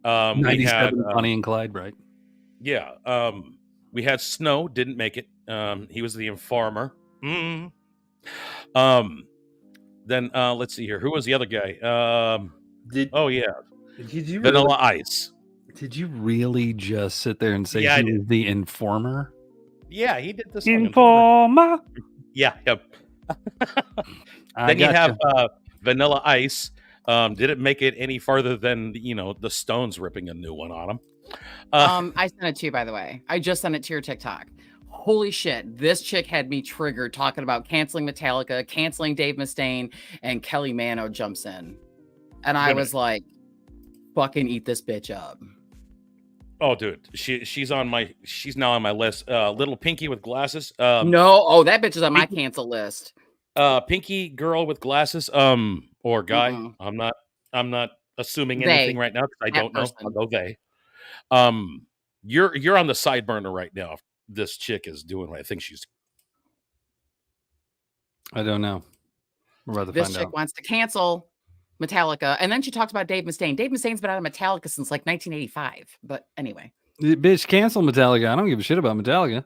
We had 97 Bonnie and Clyde, right? yeah. We had Snow. Didn't make it. He was the Informer. Then let's see here. Who was the other guy? Did you Vanilla Ice. Did you really just sit there and say Yeah, I he was the Informer? Yeah, he did this. Informer. Yeah. Yep. Then you have Vanilla Ice. Didn't make it any farther than the Stones ripping a new one on him. I sent it to you, by the way. I just sent it to your TikTok. Holy shit. This chick had me triggered talking about canceling Metallica, canceling Dave Mustaine, and Kelly Mano jumps in. And I was like, fucking eat this bitch up. Oh, dude, she's now on my list. Little Pinky with glasses. No, that bitch is on my cancel list. Pinky girl with glasses. Or guy. Mm-mm. I'm not. I'm not assuming They, anything right now because I that don't know. I'll person. go they. You're on the side burner right now. This chick is doing what I think she's. I don't know. We're about to This find chick out. wants to cancel Metallica, and then she talks about Dave Mustaine. Dave Mustaine's been out of Metallica since like 1985. But anyway, Bitch, cancel Metallica. I don't give a shit about Metallica.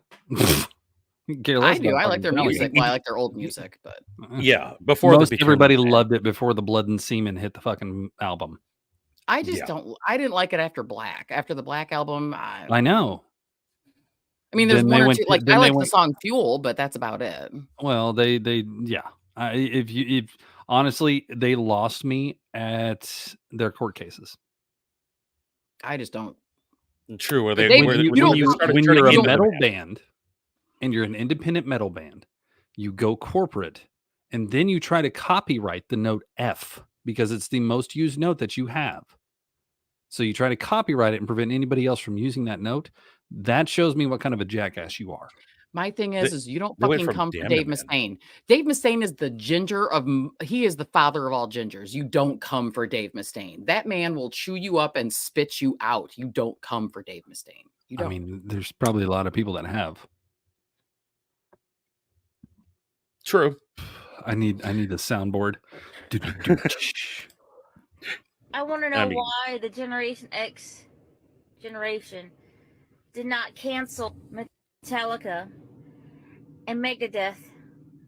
Care less I do. about I like fucking their Metallica. music. Well, I like their old music, but Yeah, before Most they became everybody a band. loved it before the Blood and Semen hit the fucking album. I just Yeah. don't. I didn't like it after Black. After the Black album, I know. I mean, there's Then one they or went two. to- Like then I they like the went- song "Fuel," but that's about it. Well, they yeah. If honestly, they lost me at their court cases. I just don't. True. Where But they, they- where, you when don't- they started when turning you're a into the metal band. band and you're an independent metal band, you go corporate and then you try to copyright the note F because it's the most used note that you have. So you try to copyright it and prevent anybody else from using that note. That shows me what kind of a jackass you are. My thing is you don't they went fucking from come for damn to Dave man. Mustaine. Dave Mustaine is the ginger of. He is the father of all gingers. You don't come for Dave Mustaine. That man will chew you up and spit you out. You don't come for Dave Mustaine. You don't. I mean, there's probably a lot of people that have. True. I need the soundboard. I want to know I mean- why the Generation X generation did not cancel Metallica and Megadeth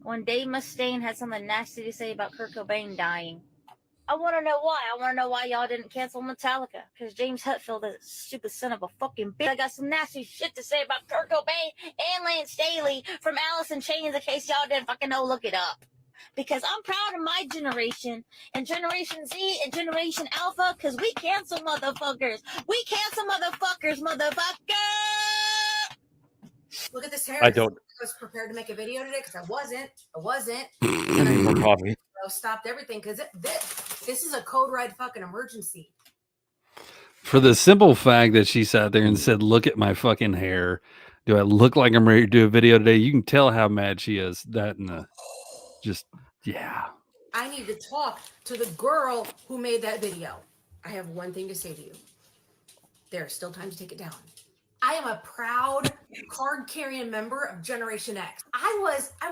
when Dave Mustaine had something nasty to say about Kurt Cobain dying. I want to know why. I want to know why y'all didn't cancel Metallica. Because James Hetfield is a stupid son of a fucking bitch. I got some nasty shit to say about Kurt Cobain and Lance Staley from Alice in Chains. In case y'all didn't fucking know, look it up. Because I'm proud of my generation and Generation Z and Generation Alpha. Because we cancel motherfuckers. We cancel motherfuckers, motherfucker. Look at this hair. I don't. I was prepared to make a video today because I wasn't. I need more coffee. I stopped everything because this is a code red fucking emergency. For the simple fact that she sat there and said, "Look at my fucking hair. Do I look like I'm ready to do a video today?" You can tell how mad she is. That and the just yeah. I need to talk to the girl who made that video. I have one thing to say to you. There's still time to take it down. I am a proud card-carrying member of Generation X. I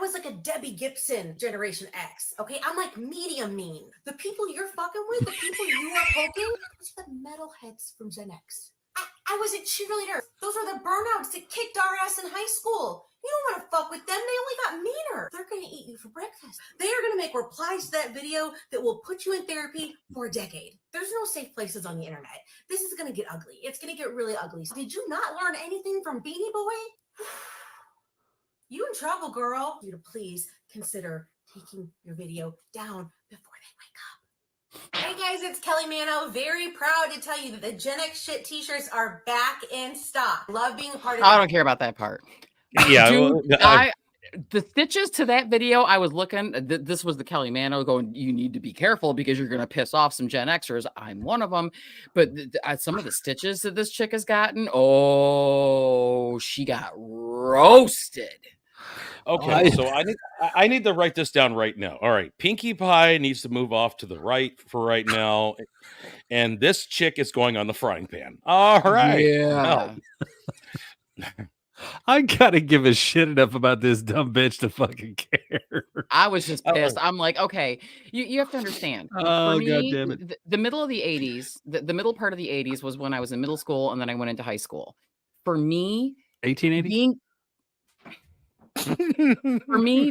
was like a Debbie Gibson Generation X. Okay, I'm like medium mean. The people you're fucking with, the people you are poking, those are the metalheads from Gen X. I was a cheerleader. Those are the burnouts that kicked our ass in high school. You don't want to fuck with them. They only got meaner. They're going to eat you for breakfast. They are going to make replies to that video that will put you in therapy for a decade. There's no safe places on the internet. This is going to get ugly. It's going to get really ugly. Did you not learn anything from Beanie Boy? You in trouble, girl. You to please consider taking your video down before they wake up. Hey guys, it's Kelly Mano. Very proud to tell you that the Gen X shit t-shirts are back in stock. Love being a part of I don't care about that part. Yeah. Dude, well, the stitches to that video, I was looking. This was the Kelly Mano going, you need to be careful because you're going to piss off some Gen Xers. I'm one of them. But some of the stitches that this chick has gotten, oh, she got roasted. Okay, so I need to write this down right now. All right, Pinkie Pie needs to move off to the right for right now, and this chick is going on the frying pan. All right, Yeah. I gotta give a shit enough about this dumb bitch to fucking care. I was just pissed. I'm like, okay, you have to understand. Oh, For me, God damn it. the middle of the 80s, the middle part of the 80s was when I was in middle school and then I went into high school. For me, 1880.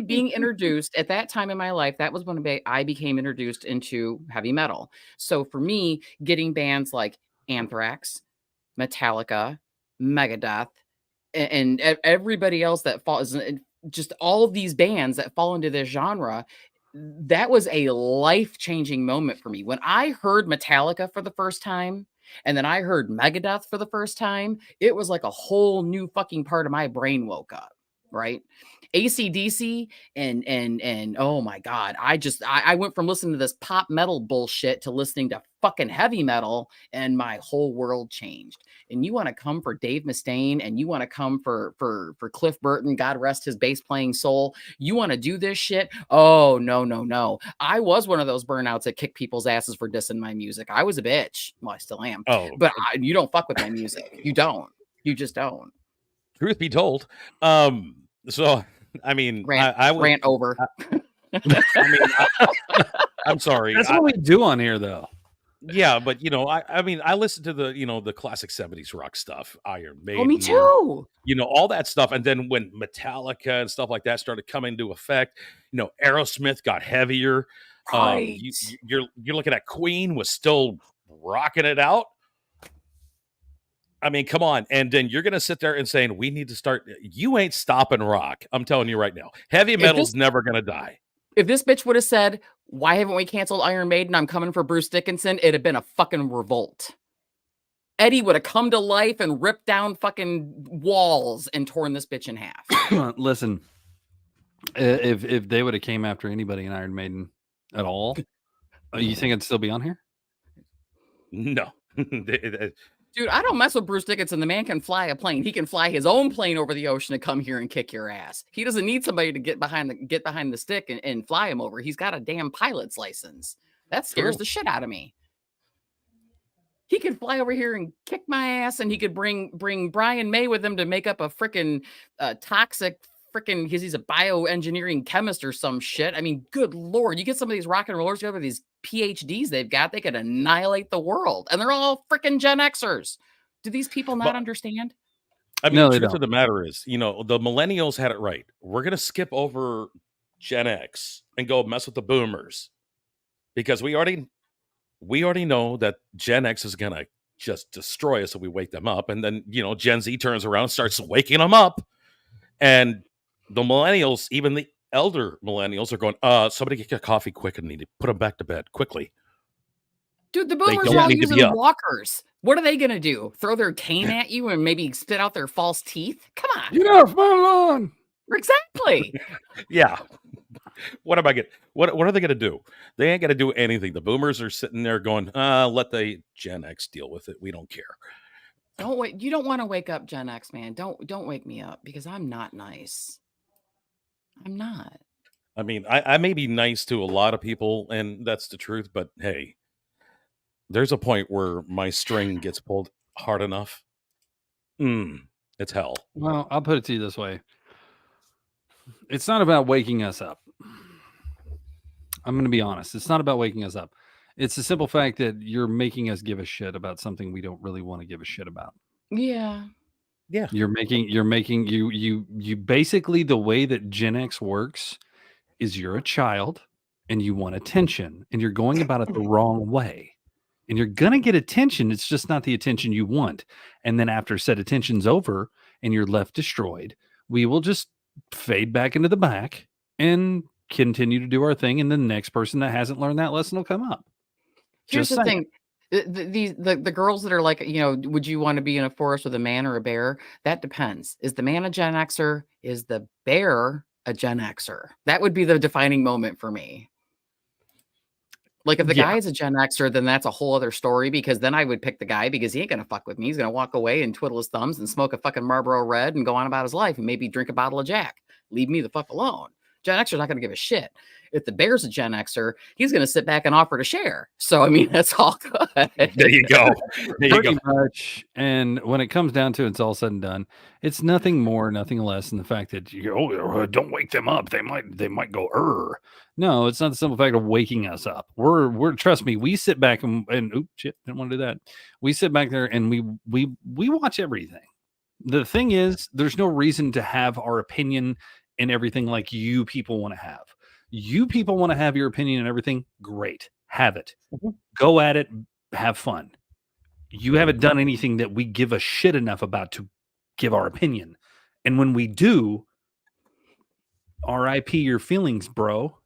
being introduced at that time in my life, that was when I became introduced into heavy metal. So for me, getting bands like Anthrax, Metallica, Megadeth, and everybody else that falls, just all of these bands that fall into this genre, that was a life-changing moment for me. When I heard Metallica for the first time, and then I heard Megadeth for the first time, it was like a whole new fucking part of my brain woke up. right? AC/DC and oh my god, I went from listening to this pop metal bullshit to listening to fucking heavy metal, and my whole world changed. And you want to come for Dave Mustaine, and you want to come for Cliff Burton, God rest his bass playing soul. You want to do this shit? Oh no. I was one of those burnouts that kick people's asses for dissing my music. I was a bitch. Well, I still am. Oh, But you don't fuck with my music. You don't. You just don't. truth be told, so I mean, Rant, I would, rant over. I'm sorry. That's what we do on here, though. Yeah, but you know, I mean, I listen to the the classic '70s rock stuff, Iron Maiden. Oh, me too. You know, all that stuff, and then when Metallica and stuff like that started coming into effect, Aerosmith got heavier. Right. You're looking at Queen was still rocking it out. I mean, come on. And then you're going to sit there and saying, we need to start. You ain't stopping rock. I'm telling you right now. Heavy metal's never going to die. If this bitch would have said, why haven't we canceled Iron Maiden? I'm coming for Bruce Dickinson. It'd have been a fucking revolt. Eddie would have come to life and ripped down fucking walls and torn this bitch in half. Listen, if they would have came after anybody in Iron Maiden at all, you think I'd still be on here? No. Dude, I don't mess with Bruce Dickinson. The man can fly a plane. He can fly his own plane over the ocean to come here and kick your ass. He doesn't need somebody to get behind the stick and fly him over. He's got a damn pilot's license. That scares the shit out of me. He could fly over here and kick my ass, and he could bring Brian May with him to make up a freaking toxic freaking, because he's a bioengineering chemist or some shit. I mean, good Lord, you get some of these rock and rollers together, these PhDs they've got, they could annihilate the world. And they're all freaking Gen Xers. Do these people not understand? I mean, No, the they truth don't. of the matter is, the millennials had it right. We're going to skip over Gen X and go mess with the boomers because we already know that Gen X is going to just destroy us if we wake them up. And then, Gen Z turns around and starts waking them up. And the millennials, even the elder millennials, are going, somebody get coffee quick and need to put them back to bed quickly. Dude, the boomers don't are all need to be using up. walkers. What are they going to do? Throw their cane at you and maybe spit out their false teeth? Come on. Get off my lawn. Exactly. Yeah. What am I getting? What are they going to do? They ain't going to do anything. The boomers are sitting there going, let the Gen X deal with it. We don't care. Don't wait. You don't want to wake up Gen X, man. Don't wake me up because I'm not nice. I'm not. I mean, I may be nice to a lot of people, and that's the truth, but hey, there's a point where my string gets pulled hard enough. It's hell. Well, I'll put it to you this way. It's not about waking us up. I'm going to be honest. It's not about waking us up. It's the simple fact that you're making us give a shit about something we don't really want to give a shit about. Yeah. Yeah. You're making you basically, the way that Gen X works is you're a child and you want attention and you're going about it the wrong way. And you're going to get attention. It's just not the attention you want. And then after said attention's over and you're left destroyed, we will just fade back into the back and continue to do our thing. And the next person that hasn't learned that lesson will come up. Here's Just the saying. thing. The girls that are like, would you want to be in a forest with a man or a bear? That depends. Is the man a Gen Xer? Is the bear a Gen Xer? That would be the defining moment for me. Like if the guy is a Gen Xer, then that's a whole other story, because then I would pick the guy because he ain't going to fuck with me. He's going to walk away and twiddle his thumbs and smoke a fucking Marlboro Red and go on about his life and maybe drink a bottle of Jack. Leave me the fuck alone. Gen Xer's not going to give a shit. If the bear's a Gen Xer, he's going to sit back and offer to share. So, I mean, that's all good. There you go. Pretty much. And when it comes down to it, it's all said and done. It's nothing more, nothing less than the fact that don't wake them up. They might go. No, it's not the simple fact of waking us up. We're trust me. We sit back and oops, shit, didn't want to do that. We sit back there and we watch everything. The thing is, there's no reason to have our opinion and everything like you people want to have. You people want to have your opinion and everything. Great. Have it. Go at it. Have fun. You haven't done anything that we give a shit enough about to give our opinion. And when we do, RIP your feelings, bro.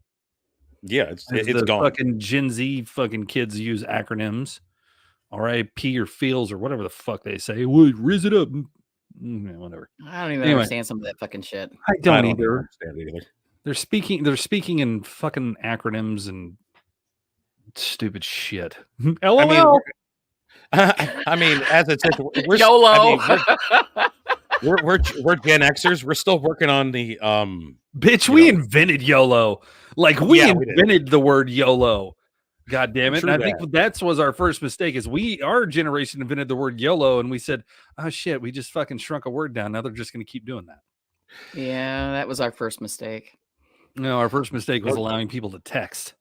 Yeah, it's gone. Fucking Gen Z fucking kids use acronyms. RIP your feels or whatever the fuck they say. Well, raise it up. Whatever. I don't even Anyway. understand some of that fucking shit. I don't I either. understand it either. They're speaking in fucking acronyms and stupid shit. LOL. I mean, as it says, we're YOLO. I mean, we're Gen Xers. We're still working on the Bitch, you we know. invented YOLO. Like we Yeah, we did. invented the word YOLO. God damn it. True And I think that was our first mistake is our generation invented the word YOLO and we said, oh shit, we just fucking shrunk a word down. Now they're just going to keep doing that. Yeah, that was our first mistake. No, our first mistake was allowing people to text.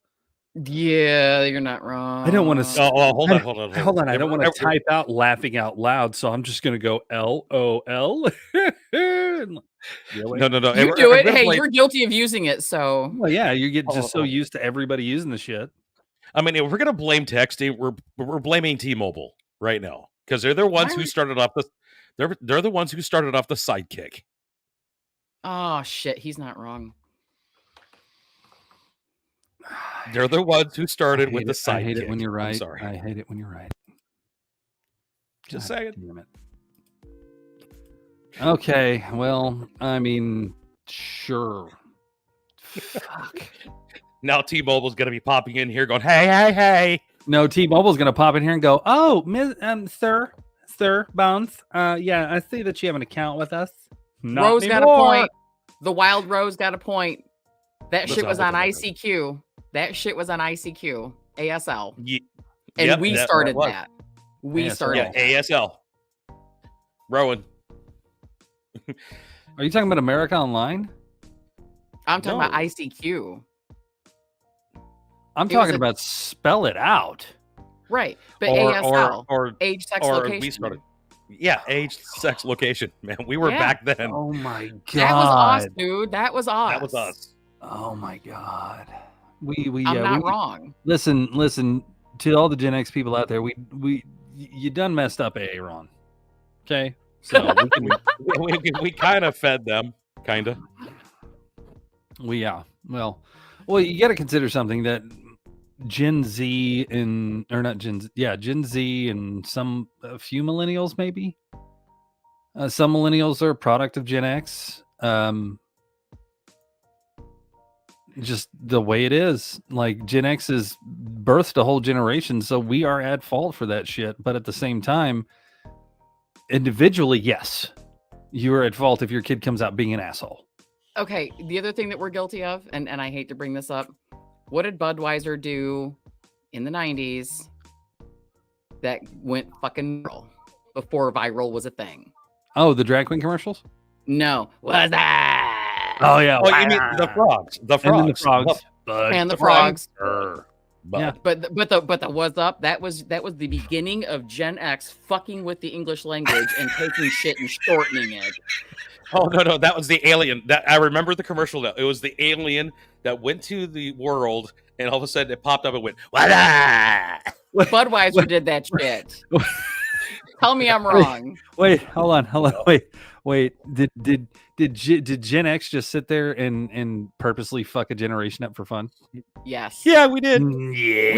Yeah, you're not wrong. I don't want to. Oh, hold on. I don't want to type out laughing out loud, so I'm just going to go LOL. No. You do it. Hey, you're guilty of using it, so. Well, yeah, you get just so used to everybody using the shit. I mean, if we're gonna blame texting, we're blaming T-Mobile right now because they're the ones who started off the. They're the ones who started off the Sidekick. Oh shit, he's not wrong. They're the ones who started with the Sidekick. I hate it when you're right. I'm sorry. I hate it when you're right. Just God saying. damn it. Okay, well, I mean, sure. Fuck. Now T-Mobile's gonna be popping in here, going, "Hey." No, T-Mobile's gonna pop in here and go, "Oh, Sir Bounce. Yeah, I see that you have an account with us." Not Rose got a anymore. point. The Wild Rose got a point. That Let's shit not was look on at that. ICQ. That shit was on ICQ, ASL, Yep, and we that's started what it was. that. We ASL. started. Yeah, ASL. Rowan. Are you talking about America Online? I'm talking No. about ICQ. I'm It was talking a- about Spell It Out. Right, but Or ASL, or age, sex, or location. we started. Yeah, age, sex, location. Man, we were Yeah. back then. Oh my god. That was us, dude. That was us. That was us. Oh my god. We I'm yeah, not we, wrong. Listen to all the Gen X people out there. You done messed up, Aaron. Okay, so we kind of fed them, kind of. well, you got to consider something that Gen Z and Gen Z and a few millennials maybe. Some millennials are a product of Gen X. Just the way it is. Like Gen X has birthed a whole generation, so we are at fault for that shit. But at the same time, individually, yes, you are at fault if your kid comes out being an asshole. Okay, the other thing that we're guilty of, and I hate to bring this up, what did Budweiser do in the 90s that went fucking viral before viral was a thing? Oh, the drag queen commercials? No, was that? Oh yeah. Oh, you mean the frogs? The frogs. And then the frogs. And the frogs. Yeah. But the was up. That was the beginning of Gen X fucking with the English language and taking shit and shortening it. Oh no, that was the alien. That I remember the commercial. Now it was the alien that went to the world, and all of a sudden it popped up and went, "Wada!" Budweiser did that shit. Tell me I'm wrong. Wait, hold on. Wait. Did Gen X just sit there and purposely fuck a generation up for fun? Yes. Yeah, we did. Yeah.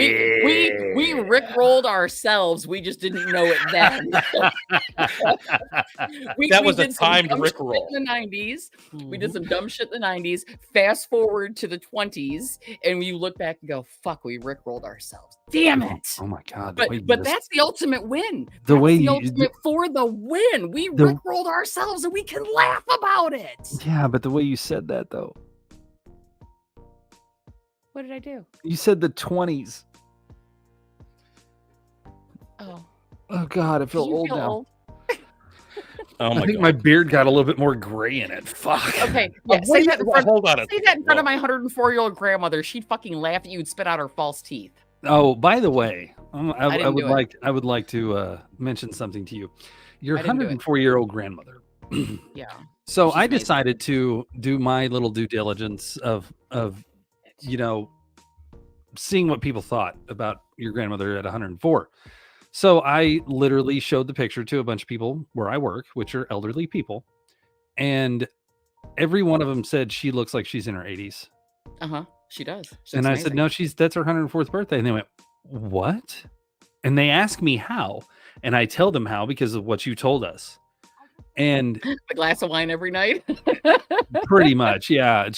We rickrolled ourselves. We just didn't know it then. That was a did some timed dumb shit rickroll. in the 90s. We did some dumb shit in the 90s. Fast forward to the 20s, and you look back and go, "Fuck, we rickrolled ourselves." Damn it! Oh my god. But that's the ultimate win. The That's way the you- ultimate for the win. We The- rickrolled ourselves, and we can laugh about it. Yeah, but the way you said that though. What did I do? You said the 20s. Oh, Oh god, I feel did you old feel now. old? Oh I my think god. my beard got a little bit more gray in it. Fuck. Okay, yeah, say that in front. Hold on. Say that in front of my 104-year-old grandmother. She'd fucking laugh at you and spit out her false teeth. Oh, by the way, I didn't would do it. like to mention something to you. Your I didn't do it. 104-year-old grandmother. Yeah. So She's I amazing. decided to do my little due diligence of seeing what people thought about your grandmother at 104. So I literally showed the picture to a bunch of people where I work, which are elderly people, and every one of them said she looks like she's in her 80s. She does. And I said, no, that's her 104th birthday. And they went, what? And they asked me how. And I tell them how because of what you told us. And A glass of wine every night. pretty much, yeah.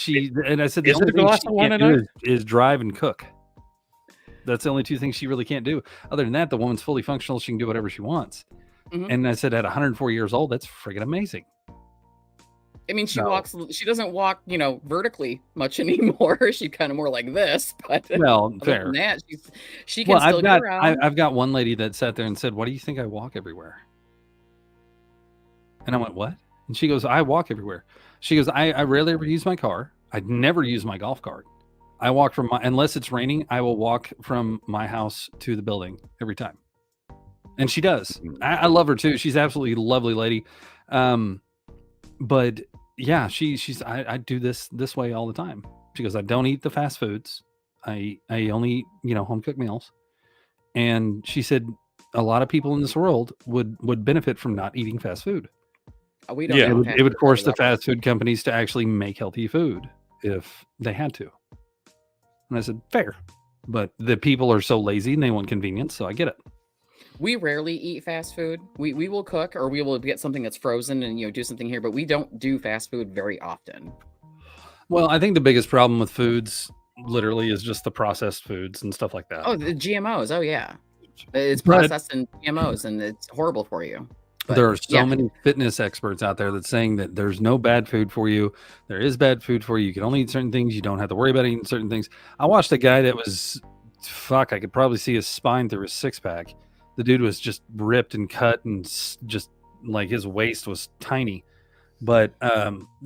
And I said the Is it only a thing glass she of wine can't a do night? is drive and cook. That's the only two things she really can't do. Other than that, the woman's fully functional. She can do whatever she wants. Mhm. And I said, at 104 years old, that's freaking amazing. I mean, she No. walks. She doesn't walk, vertically much anymore. She's kind of more like this. But Well, other fair. than that, she can Well, still get around. I've got one lady that sat there and said, "Why do you think I walk everywhere?" And I went, "What?" And she goes, "I walk everywhere." She goes, I rarely ever use my car. I'd never use my golf cart. I walk unless it's raining, I will walk from my house to the building every time." And she does. I love her too. She's absolutely a lovely lady. But yeah, she's I do this way all the time. She goes, "I don't eat the fast foods. I only eat, home cooked meals." And she said a lot of people in this world would benefit from not eating fast food. We don't. Yeah. have It would fast force food the levels. fast food companies to actually make healthy food if they had to. And I said, fair. But the people are so lazy and they want convenience, so I get it. We rarely eat fast food. We will cook or we will get something that's frozen and do something here, but we don't do fast food very often. Well, I think the biggest problem with foods literally is just the processed foods and stuff like that. Oh, the GMOs. Oh yeah, it's But- processed in GMOs and it's horrible for you. But, there are so yeah. many fitness experts out there that's saying that there's no bad food for you. There is bad food for you. You can only eat certain things. You don't have to worry about eating certain things. I watched a guy that was, I could probably see his spine through his six pack. The dude was just ripped and cut and just like his waist was tiny. But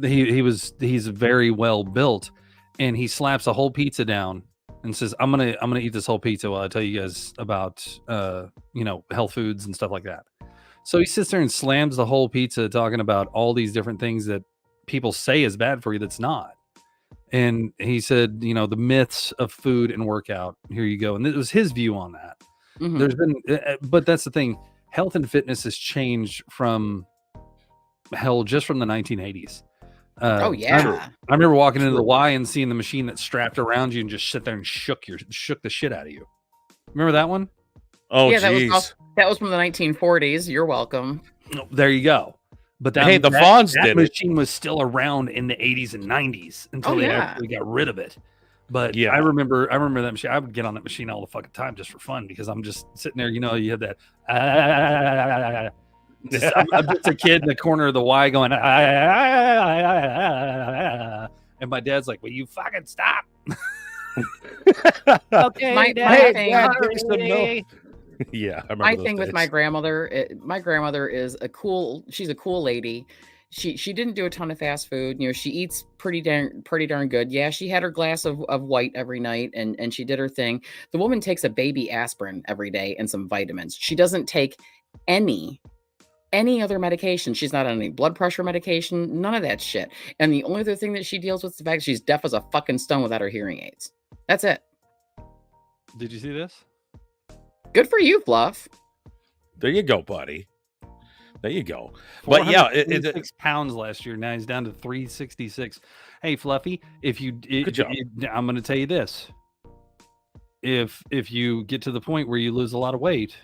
he's very well built, and he slaps a whole pizza down and says, I'm gonna eat this whole pizza while I tell you guys about health foods and stuff like that. So he sits there and slams the whole pizza talking about all these different things that people say is bad for you that's not. And he said, the myths of food and workout. Here you go. And it was his view on that. Mhm. There's been, but that's the thing. Health and fitness has changed from just from the 1980s. Oh yeah. I remember walking into the Y and seeing the machine that strapped around you and just sit there and shook the shit out of you. Remember that one? Oh, yeah, jeez. that was from the 1940s. You're welcome. There you go. But Hey, the Fonz that did it. machine was still around in the 80s and 90s until Oh, they yeah. actually got rid of it. But Yeah. I remember that machine. I would get on that machine all the fucking time just for fun because I'm just sitting there. You had that. I'm just a kid in the corner of the Y going. And my dad's like, "Will you fucking stop?" Okay, My Dad, thing- Dad, give me some milk. Yeah, I remember My those thing with days. my grandmother, my grandmother is she's a cool lady. She didn't do a ton of fast food. She eats pretty darn good. Yeah, she had her glass of white every night and she did her thing. The woman takes a baby aspirin every day and some vitamins. She doesn't take any other medication. She's not on any blood pressure medication, none of that shit. And the only other thing that she deals with is the fact she's deaf as a fucking stone without her hearing aids. That's it. Did you see this? Good for you, Fluff. There you go, buddy. There you go. But yeah, 426 pounds last year. Now he's down to 366. Hey, Fluffy, Good job. I'm going to tell you this: if you get to the point where you lose a lot of weight,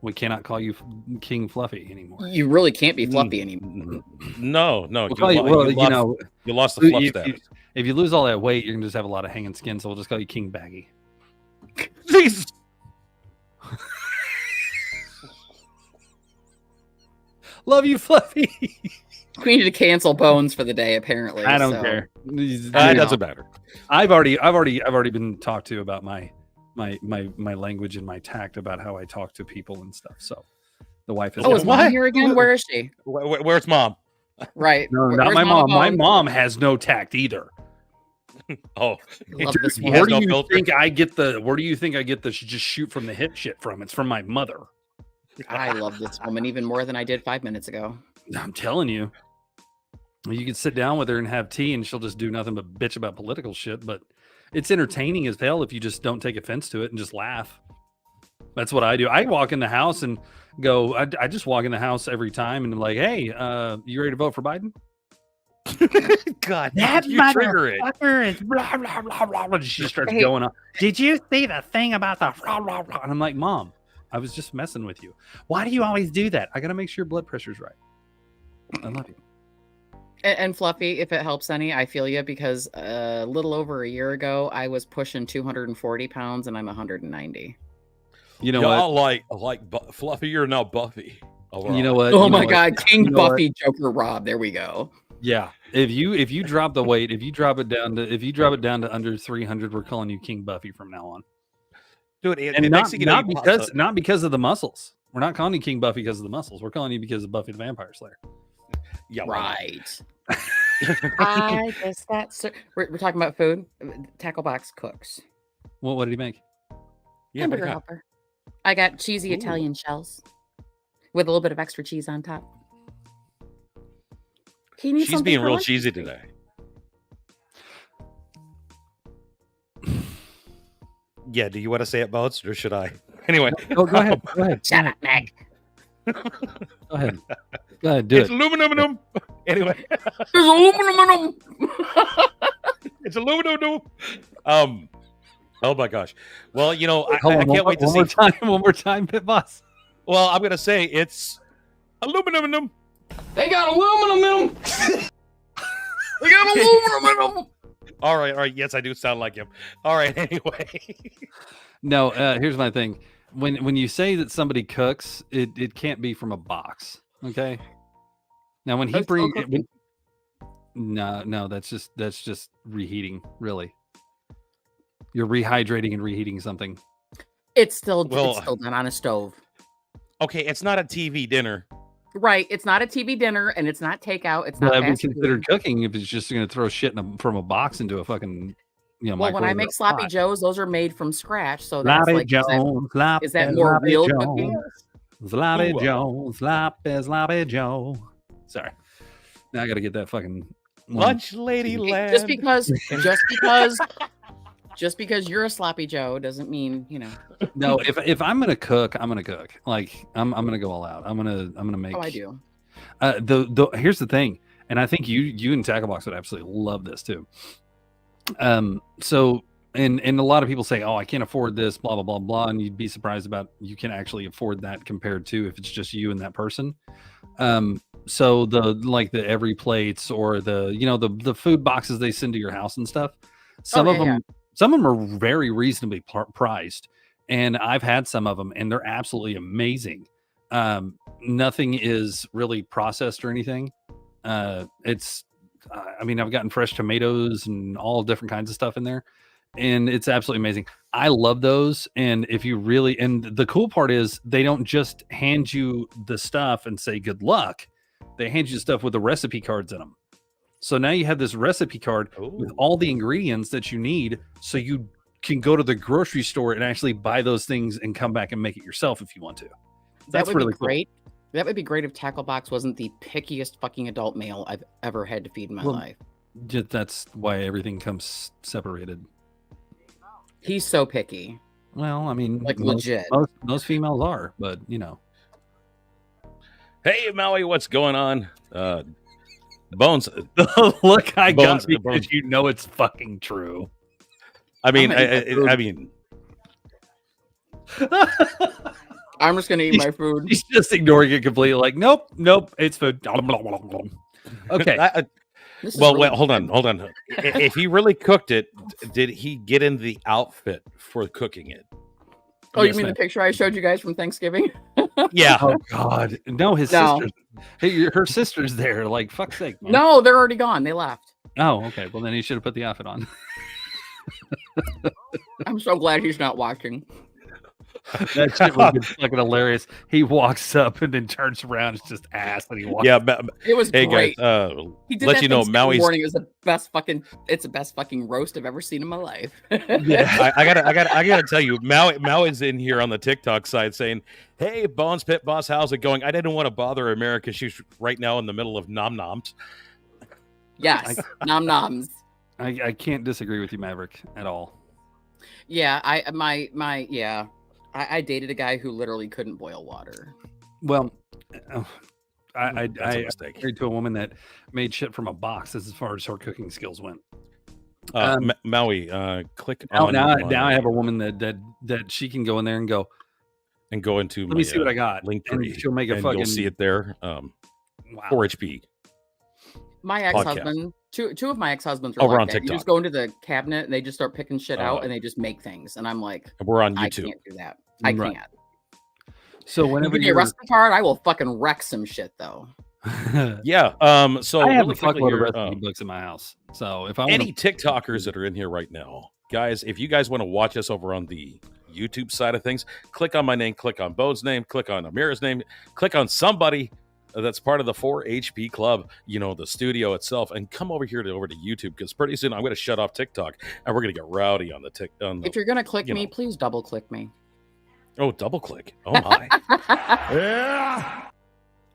we cannot call you King Fluffy anymore. You really can't be fluffy anymore. no. We'll call you, You lost the fluff if status. you lose all that weight, you're gonna just have a lot of hanging skin. So we'll just call you King Baggy. Jesus. Love you, Fluffy. We need to cancel Bones for the day, apparently. I don't so- care. It I know. doesn't matter. I've already been talked to about my language and my tact about how I talk to people and stuff. So the wife is Oh, is What? mom here again? Where is she? Where's mom? Right. no, Where's not my Mama mom. My Bones? mom has no tact either. Oh, Love this he one. has Where do no you filter. think I get the just shoot from the hip shit from? It's from my mother. I love this woman even more than I did 5 minutes ago. I'm telling you. You can sit down with her and have tea and she'll just do nothing but bitch about political shit, but it's entertaining as hell if you just don't take offense to it and just laugh. That's what I do. I walk in the house and go, I just walk in the house every time and like, hey, you ready to vote for Biden? God, That you trigger it. motherfucker is blah, blah, blah, blah, blah. She starts Hey. going on. Did you see the thing about the blah, blah, blah? And I'm like, Mom, I was just messing with you. Why do you always do that? I got to make sure your blood pressure's right. I love you. And Fluffy, if it helps any, I feel you because a little over a year ago, I was pushing 240 pounds and I'm 190. You know Y'all what? like Fluffy, you're now Buffy. You know what? Oh You know my what? God, King You know what? Buffy, Joker Rob. There we go. Yeah. If you drop the weight, if you drop it down to under 300, we're calling you King Buffy from now on. Dude, And next not, thing you know, not he pops because up. not because of the muscles. We're not calling you King Buffy because of the muscles. We're calling you because of Buffy the Vampire Slayer. Yeah, Right. I guess that's we're talking about food. Tackle Box cooks. What did he make? Yeah, Hamburger helper. I got cheesy Italian shells with a little bit of extra cheese on top. He needs she's something being for real lunch. cheesy today. Yeah, do you want to say it, Boats, or should I? Anyway, Oh, go ahead. Go ahead. Shut up, Meg. Go ahead. Go ahead. Do it's it. aluminum. Anyway, There's aluminum. it's aluminum. Oh my gosh. Well, you know, Hold I on, can't wait to see. One more time, Pit Boss. Well, I'm gonna say it's aluminum. They got aluminum in them. They got aluminum in them. All right. Yes, I do sound like him. All right. Anyway, No, here's my thing. When you say that somebody cooks, it can't be from a box. Okay. Now when he That's still brings cooking. no, that's just reheating, really. You're rehydrating and reheating something. It's still Well- it's still done on a stove. okay, it's not a TV dinner. Right. It's not a TV dinner and it's not takeout. It's Well, not that would be fast food. considered cooking if it's just going to throw shit from a box into a fucking, Well, when I microwave or make a sloppy pot. joes, those are made from scratch. So that's Sloppy like Jones, sloppy, is that more sloppy real Jones. cooking? Sloppy Ooh. Joe, sloppy Joe. Sorry, now I got to get that fucking one. Lunch Lady Land. just because you're a sloppy Joe doesn't mean, No, if I'm gonna cook, I'm gonna cook. Like I'm gonna go all out. I'm gonna make. Oh, I do. Here's the thing, and I think you and Tacklebox would absolutely love this too. So and a lot of people say, oh, I can't afford this, blah blah blah blah, and you'd be surprised about you can actually afford that compared to if it's just you and that person. So the every plates or the food boxes they send to your house and stuff. Some of them are very reasonably priced, and I've had some of them, and they're absolutely amazing. Nothing is really processed or anything. I've gotten fresh tomatoes and all different kinds of stuff in there, and it's absolutely amazing. I love those. And and the cool part is they don't just hand you the stuff and say good luck. They hand you stuff with the recipe cards in them. So now you have this recipe card with all the ingredients that you need, so you can go to the grocery store and actually buy those things and come back and make it yourself if you want to. That would really be great. That would be great if Tacklebox wasn't the pickiest fucking adult male I've ever had to feed in my life. That's why everything comes separated. He's so picky. Well, I mean, Like, legit. Most females are, but Hey, Maui, what's going on? Bones. the look I Bones- got because you know it's fucking true. I mean, I'm gonna eat my I mean, I'm just gonna eat my food. He's just ignoring it completely. Like, nope, it's food. Okay. This is well, really hold good. on. If he really cooked it, did he get in the outfit for cooking it? Oh, you Yes, mean ma'am. the picture I showed you guys from Thanksgiving? Yeah. Oh God, no, his No. sister's. Hey, her sister's there. Like, fuck's sake. Man. No, they're already gone. They left. Oh, okay. Well, then he should have put the outfit on. I'm so glad he's not watching. That shit would have been fucking hilarious. He walks up and then turns around. It's just ass that he walks. Yeah. It was Hey great. guys, He did let that you know Thanksgiving Maui's. morning. It was the best fucking. It's the best fucking roast I've ever seen in my life. Yeah. I gotta tell you, Maui's in here on the TikTok side saying, "Hey, Bones Pit Boss, how's it going? I didn't want to bother America. She's right now in the middle of nom noms." Yes, nom noms. I can't disagree with you, Maverick, at all. Yeah, I dated a guy who literally couldn't boil water. Well, I That's a mistake. married to a woman that made shit from a box as far as her cooking skills went. Maui, click Now, on now I have a woman that she can go in there and go, and go into let me see what I got. link And tree. she'll make a and fucking you'll see it there. Wow. 4-HP. My ex-husband, two of my ex-husbands are Oh, we're like on that. You TikTok. just go into the cabinet and they just start picking shit out Oh. and they just make things. And I'm like, We're on I YouTube. can't do that. I Right. can't. So You whenever give me a you're, recipe card, I will fucking wreck some shit though. Yeah. So I have a really quickly fuckload of here, recipe books in my house. So if I want any TikTokers that are in here right now, guys, if you guys want to watch us over on the YouTube side of things, click on my name, click on Bo's name, click on Amira's name, click on somebody that's part of the 4HP Club, the studio itself, and come over here over to YouTube, because pretty soon I'm going to shut off TikTok and we're going to get rowdy on the If you're gonna click you me, know. please double click me. Oh, double click. Oh my. Yeah!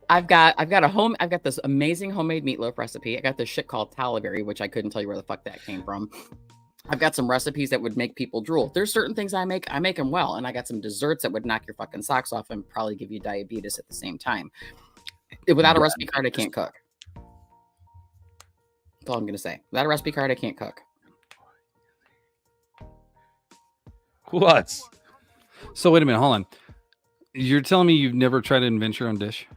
I've got this amazing homemade meatloaf recipe. I got this shit called Talaberry, which I couldn't tell you where the fuck that came from. I've got some recipes that would make people drool. There's certain things I make them well, and I got some desserts that would knock your fucking socks off and probably give you diabetes at the same time. Without a recipe card, I can't cook. That's all I'm gonna say. Without a recipe card, I can't cook. What? So wait a minute, hold on. You're telling me you've never tried to invent your own dish?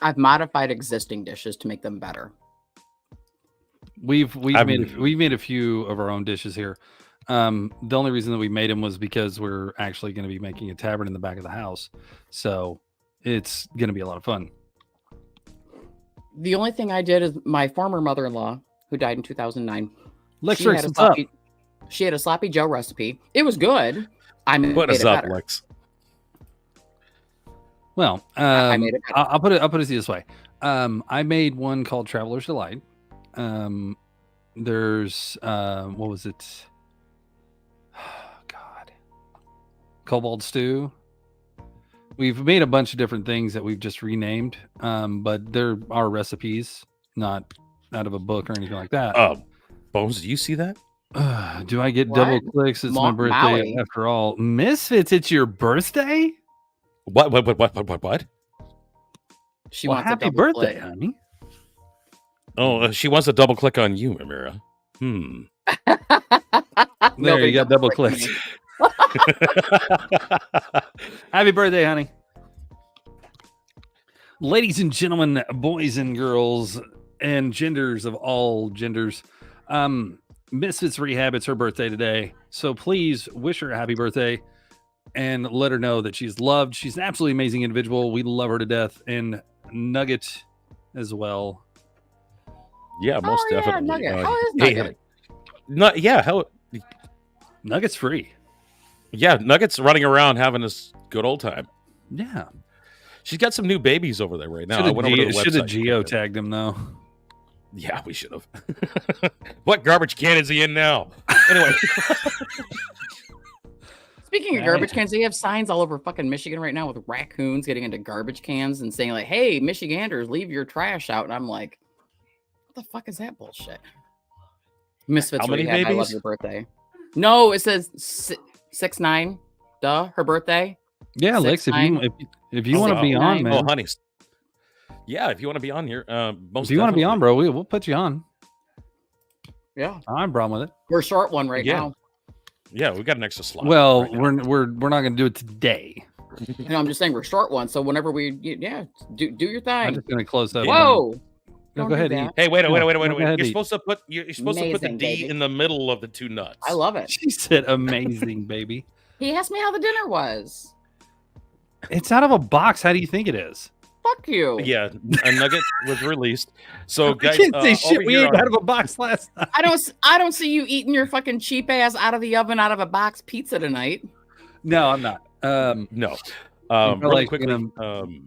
I've modified existing dishes to make them better. We've I'm- made a few of our own dishes here. The only reason that we made them was because we're actually going to be making a tavern in the back of the house, so it's going to be a lot of fun. The only thing I did is my former mother-in-law, who died in 2009. Lex she had Ricks, a what's up? She had a sloppy Joe recipe. It was good. I made What is it up, better. Lex? Well, I made it better. I'll put it this way. I made one called Traveler's Delight. There's what was it? God, Cobalt Stew. We've made a bunch of different things that we've just renamed, but they're our recipes, not out of a book or anything like that. Bones, do you see that? Do I get What? double clicks? It's my birthday Maui. after all. Misfits, it's your birthday? What? She Well, wants a happy double birthday, click. honey. Oh, she wants to double click on you, Amira. There, Nobody you got double double-clicked clicked. me. Happy birthday, honey. Ladies and gentlemen, boys and girls, and genders of all genders, Misfits Rehab, it's her birthday today. So please wish her a happy birthday and let her know that she's loved. She's an absolutely amazing individual. We love her to death. And Nugget as well. Yeah, most Oh, yeah, definitely. Nugget. How is hey, Nugget? how? Nugget's free. Yeah, Nugget's running around having this good old time. Yeah. She's got some new babies over there right now. Should I have went over to the website. geotagged him, though. Yeah, we should have. What garbage can is he in now? Anyway. Speaking of garbage cans, they have signs all over fucking Michigan right now with raccoons getting into garbage cans and saying like, "Hey, Michiganders, leave your trash out." And I'm like, "What the fuck is that bullshit?" Misfits How many Rehab, I love babies? your birthday. No, it says 6'9". Duh, her birthday. Yeah, Lex, if 6'9". you want to be on, 6'9". man. Oh, honey. Yeah, if you want to be on here, most If you want to be on, definitely. bro, we'll put you on. Yeah, I'm a problem with it. we're a short one right Yeah. now. Yeah, we got an extra slot. Well, right now. we're not going to do it today. I'm just saying we're short one. So whenever we, do your I'm thing. just going to close that. Whoa! No, Don't go do ahead. that. Eat. Hey, wait. Go ahead, You're eat. supposed to put the Amazing, D baby. in the middle of the two nuts. I love it. She said, "Amazing, baby." He asked me how the dinner was. It's out of a box. How do you think it is? Fuck you. Yeah, a nugget was released. So, I guys, can't say over shit. We here ate on- out of a box last night. I don't see you eating your fucking cheap ass out of the oven, out of a box pizza tonight. No, I'm not. No. You're Really like quickly,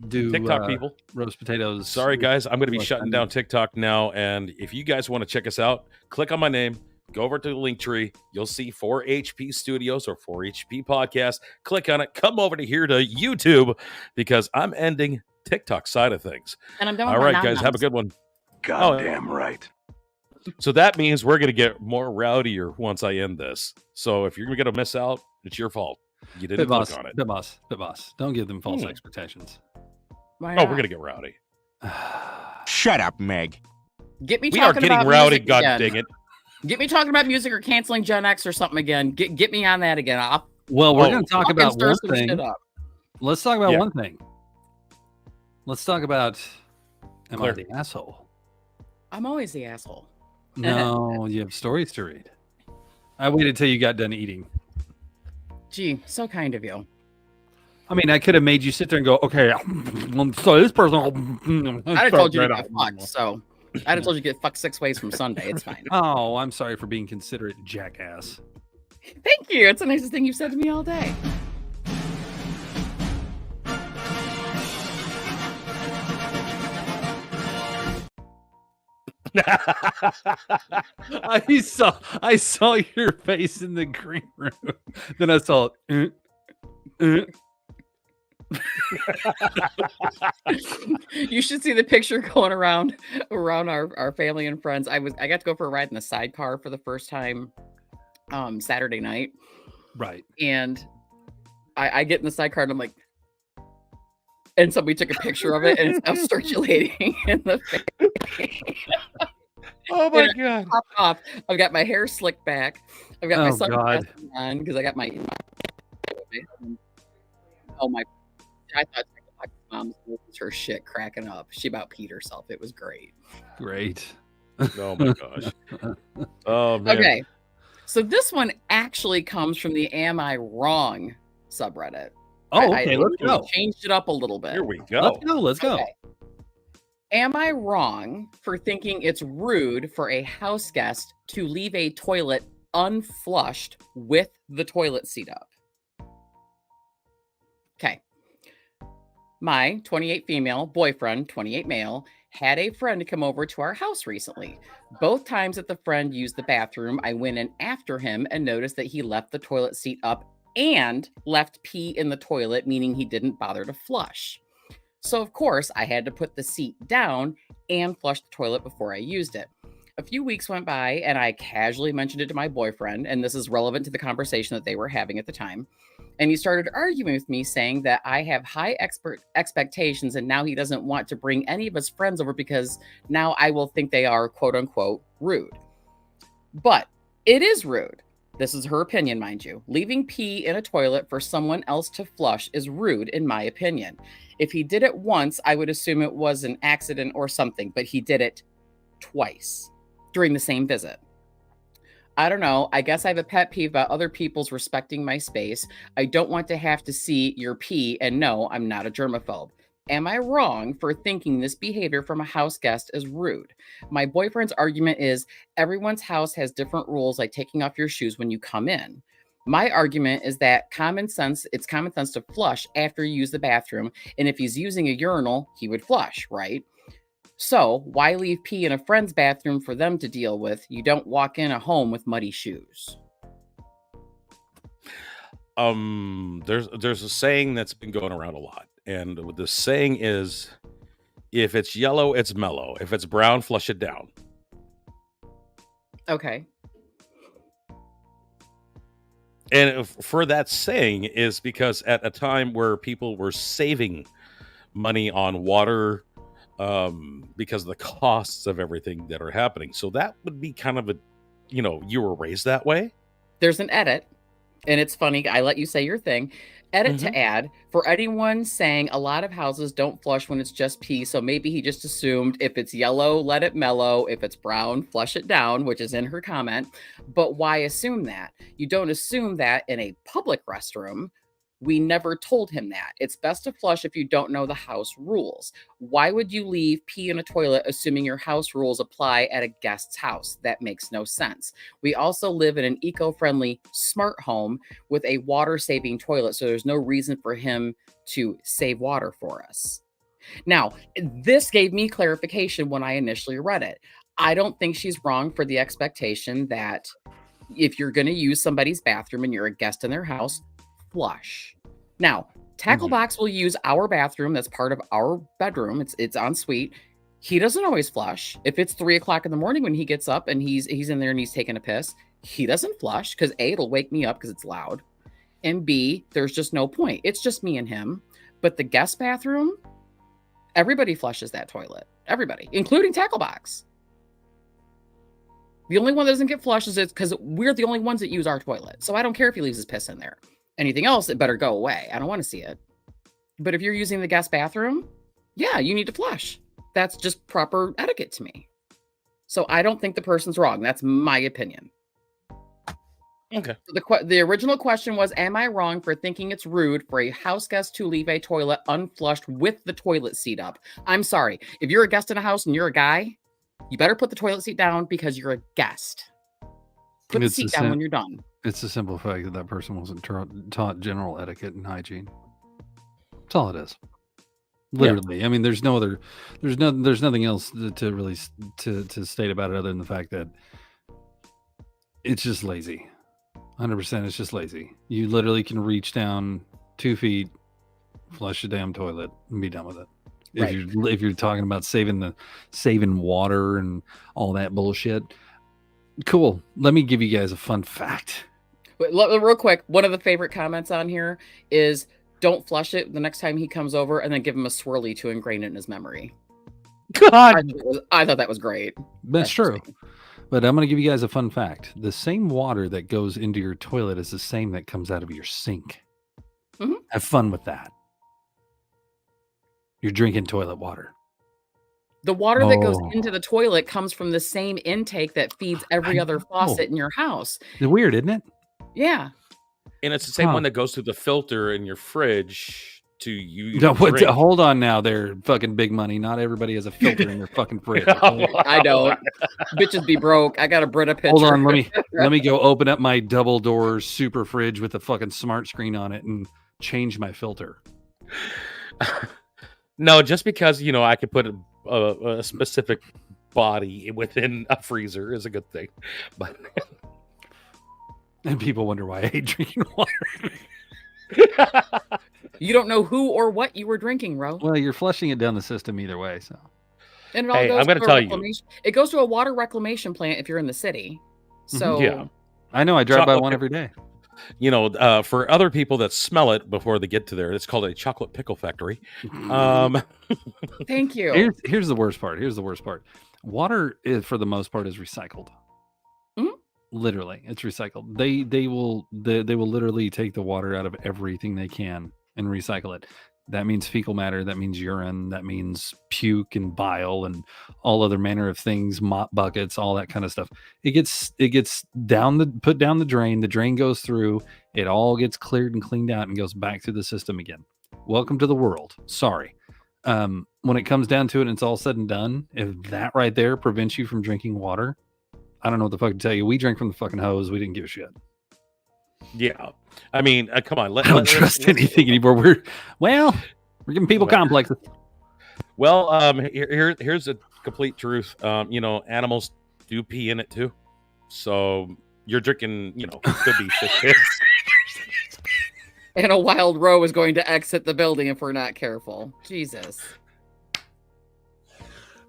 do TikTok people. roast potatoes. Sorry, guys. I'm going to be Like shutting onion. down TikTok now. And if you guys want to check us out, click on my name. Go over to the link tree. You'll see 4HP Studios or 4HP Podcast. Click on it. Come over to here to YouTube because I'm ending TikTok side of things. And I'm done with All my right, guys. Have a nom-noms. good one. Goddamn right. So that means we're going to get more rowdier once I end this. So if you're going to miss out, it's your fault. You didn't Bit boss, click on it. bit boss. Don't give them false expectations. Why Oh, not? we're going to get rowdy. Shut up, Meg. Get me We are talking getting about rowdy, music god again. dang it. Get me talking about music or canceling Gen X or something again. Get me on that again. I'll Well, we're Oh, going to talk fucking about stir one some thing. shit up. Let's talk about Yeah. one thing. Let's talk about am I Claire. the asshole? I'm always the asshole. No, you have stories to read. I waited till you got done eating. Gee, so kind of you. I mean, I could have made you sit there and go, okay, so this person. I'd have told you to get fucked, so I'd have told you to get fucked 6 ways from Sunday. It's fine. Oh, I'm sorry for being considerate, jackass. Thank you. It's the nicest thing you've said to me all day. I saw your face in the green room. Then I saw You should see the picture going around our family and friends. I got to go for a ride in the sidecar for the first time Saturday night. right. And I get in the sidecar and I'm like, and somebody took a picture of it and it's now circulating in the face. Oh my god! Popped off. I've got my hair slicked back. I've got my Oh, sunglasses God. on because I got my. Oh my! I thought my mom's losing her shit cracking up. She about peed herself. It was great. Great. Oh my gosh! Oh man! Okay, so this one actually comes from the "Am I Wrong" subreddit. Oh, okay. Let's I go. changed it up a little bit. Here we go. Let's go. Let's go. Okay. Am I wrong for thinking it's rude for a house guest to leave a toilet unflushed with the toilet seat up? Okay. My 28 female boyfriend, 28 male, had a friend come over to our house recently. Both times that the friend used the bathroom, I went in after him and noticed that he left the toilet seat up and left pee in the toilet, meaning he didn't bother to flush. So, of course, I had to put the seat down and flush the toilet before I used it. A few weeks went by and I casually mentioned it to my boyfriend, and this is relevant to the conversation that they were having at the time. And he started arguing with me, saying that I have high expectations and now he doesn't want to bring any of his friends over because now I will think they are quote unquote rude. But it is rude. This is her opinion, mind you. Leaving pee in a toilet for someone else to flush is rude, in my opinion. If he did it once, I would assume it was an accident or something, but he did it twice during the same visit. I don't know. I guess I have a pet peeve about other people's respecting my space. I don't want to have to see your pee, and no, I'm not a germaphobe. Am I wrong for thinking this behavior from a house guest is rude? My boyfriend's argument is everyone's house has different rules, like taking off your shoes when you come in. My argument is that it's common sense to flush after you use the bathroom. And if he's using a urinal, he would flush, right? So why leave pee in a friend's bathroom for them to deal with? You don't walk in a home with muddy shoes. There's a saying that's been going around a lot, and the saying is, if it's yellow, it's mellow. If it's brown, flush it down. Okay. And for that saying is because at a time where people were saving money on water because of the costs of everything that are happening. So that would be kind of a, you were raised that way. There's an edit, and it's funny. I let you say your thing. Edit to add, for anyone saying a lot of houses don't flush when it's just pee, so maybe he just assumed if it's yellow, let it mellow. If it's brown, flush it down, which is in her comment. But why assume that? You don't assume that in a public restroom. We never told him that. It's best to flush if you don't know the house rules. Why would you leave pee in a toilet assuming your house rules apply at a guest's house? That makes no sense. We also live in an eco-friendly smart home with a water-saving toilet, so there's no reason for him to save water for us. Now, this gave me clarification when I initially read it. I don't think she's wrong for the expectation that if you're going to use somebody's bathroom and you're a guest in their house, flush. Now, Tacklebox will use our bathroom that's part of our bedroom. It's en suite. He doesn't always flush. If it's 3:00 in the morning when he gets up and he's in there and he's taking a piss, he doesn't flush because A, it'll wake me up because it's loud. And B, there's just no point. It's just me and him. But the guest bathroom, everybody flushes that toilet. Everybody, including Tacklebox. The only one that doesn't get flushed is because we're the only ones that use our toilet. So I don't care if he leaves his piss in there. Anything else, it better go away. I don't want to see it. But if you're using the guest bathroom, yeah, you need to flush. That's just proper etiquette to me. So I don't think the person's wrong. That's my opinion. Okay. The original question was, am I wrong for thinking it's rude for a house guest to leave a toilet unflushed with the toilet seat up? I'm sorry. If you're a guest in a house and you're a guy, you better put the toilet seat down because you're a guest. Put the seat down when you're done. It's the simple fact that that person wasn't taught general etiquette and hygiene. That's all it is. Literally. Yeah. I mean, there's nothing else to really to state about it other than the fact that it's just lazy. 100%. It's just lazy. You literally can reach down 2 feet, flush the damn toilet, and be done with it. Right. If you're talking about saving water and all that bullshit, cool. Let me give you guys a fun fact. Real quick, one of the favorite comments on here is, don't flush it the next time he comes over, and then give him a swirly to ingrain it in his memory. God, I thought that was great. That's true. But I'm going to give you guys a fun fact. The same water that goes into your toilet is the same that comes out of your sink. Mm-hmm. Have fun with that. You're drinking toilet water. The water that goes into the toilet comes from the same intake that feeds every other faucet in your house. It's weird, isn't it? Yeah. And it's the same one that goes through the filter in your fridge to you. No, hold on now, there, fucking big money. Not everybody has a filter in their fucking fridge. I don't. Bitches be broke. I got a Brita picture. Hold on, let me go open up my double door super fridge with a fucking smart screen on it and change my filter. No, just because I could put a specific body within a freezer is a good thing, but. And people wonder why I hate drinking water. You don't know who or what you were drinking, Ro. Well, you're flushing it down the system either way, so. And it all goes I'm going to tell you. It goes to a water reclamation plant if you're in the city. So yeah, I know. I drive by one every day. For other people that smell it before they get to there, it's called a chocolate pickle factory. Thank you. Here's the worst part. Water, for the most part, is recycled. Mm-hmm. Literally, it's recycled. They will literally take the water out of everything they can and recycle it. That means fecal matter. That means urine. That means puke and bile and all other manner of things, mop buckets, all that kind of stuff. It gets put down the drain. The drain goes through. It all gets cleared and cleaned out and goes back through the system again. Welcome to the world. Sorry. When it comes down to it and it's all said and done, if that right there prevents you from drinking water, I don't know what the fuck to tell you. We drank from the fucking hose. We didn't give a shit. Yeah. I mean, come on. I don't trust anything anymore. We're giving people complexes. Well, here's a complete truth. Animals do pee in it too. So you're drinking, could be shit. And a wild Ro is going to exit the building if we're not careful. Jesus.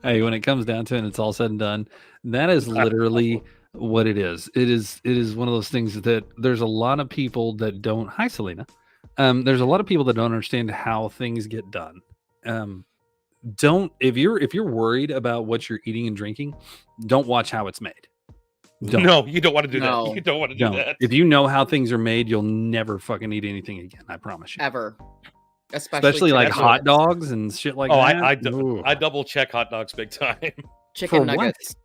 Hey, when it comes down to it and it's all said and done, that is literally what it is. It is one of those things that there's a lot of people that don't. Hi, Selena. There's a lot of people that don't understand how things get done. If you're worried about what you're eating and drinking, don't watch how it's made. No, you don't want to do that. You don't want to do that. If you know how things are made, you'll never fucking eat anything again. I promise you. Ever. Especially like hot dogs and shit like that. I double check hot dogs big time. Chicken nuggets.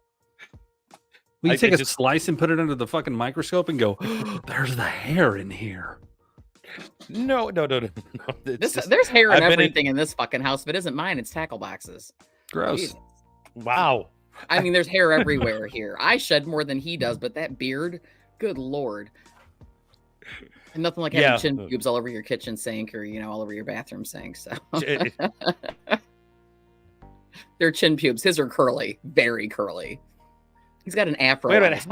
Well, you take a slice and put it under the fucking microscope and go, oh, there's the hair in here. No. There's hair in everything in this fucking house. If it isn't mine, it's tackle boxes. Gross. Jesus. Wow. I mean, there's hair everywhere here. I shed more than he does, but that beard, good Lord. And nothing like having chin pubes all over your kitchen sink or, all over your bathroom sink. So they're chin pubes. His are curly, very curly. He's got an afro. Wait a minute.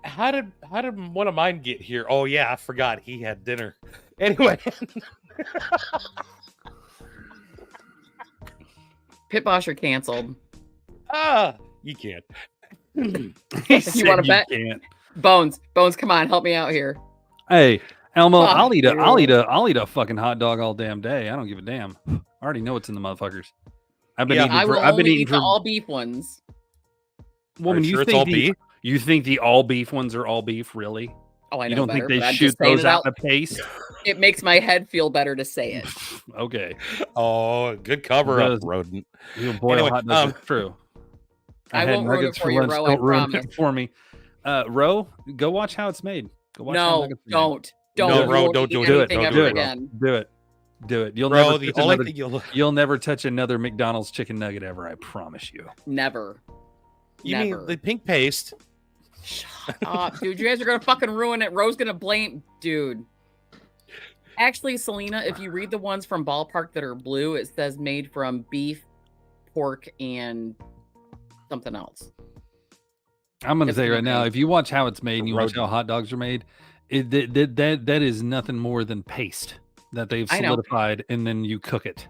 How did one of mine get here? Oh yeah, I forgot he had dinner. Anyway. Pit Boss, you're canceled. You can't. You want to bet? Can't. Bones, come on, help me out here. Hey, Elmo, I'll eat a fucking hot dog all damn day. I don't give a damn. I already know what's in the motherfuckers. I've been eating the all beef ones. Woman, you think the all beef ones are all beef? Really? Oh, I know You don't better, think they but I'm shoot just saying those it out out. in the paste? It makes my head feel better to say it. Okay. Oh, good cover up, Those- rodent. You boil Anyway, hot dogs. It's true. I had won't ruin it nuggets for you, lunch. Ro, I Don't ruin promise. it for me. Ro, go watch how it's made. Go watch how No, nuggets are made. don't. No, Don't. Ro, You won't don't eat do it. Do it. anything Don't Don't ever do it. again. Do it. Do it. You'll Bro, never the touch only another. thing you'll You'll never touch another McDonald's chicken nugget ever. I promise you. Never. you Never. mean the pink paste. Shut up, dude. You guys are gonna fucking ruin it. Ro's gonna blame, dude. Actually, Selena, if you read the ones from Ballpark that are blue, it says made from beef, pork, and something else. I'm gonna It's say right now, okay. if you watch how it's made and you watch Rodent. how hot dogs are made, that is nothing more than paste that they've I know. solidified, and then you cook it.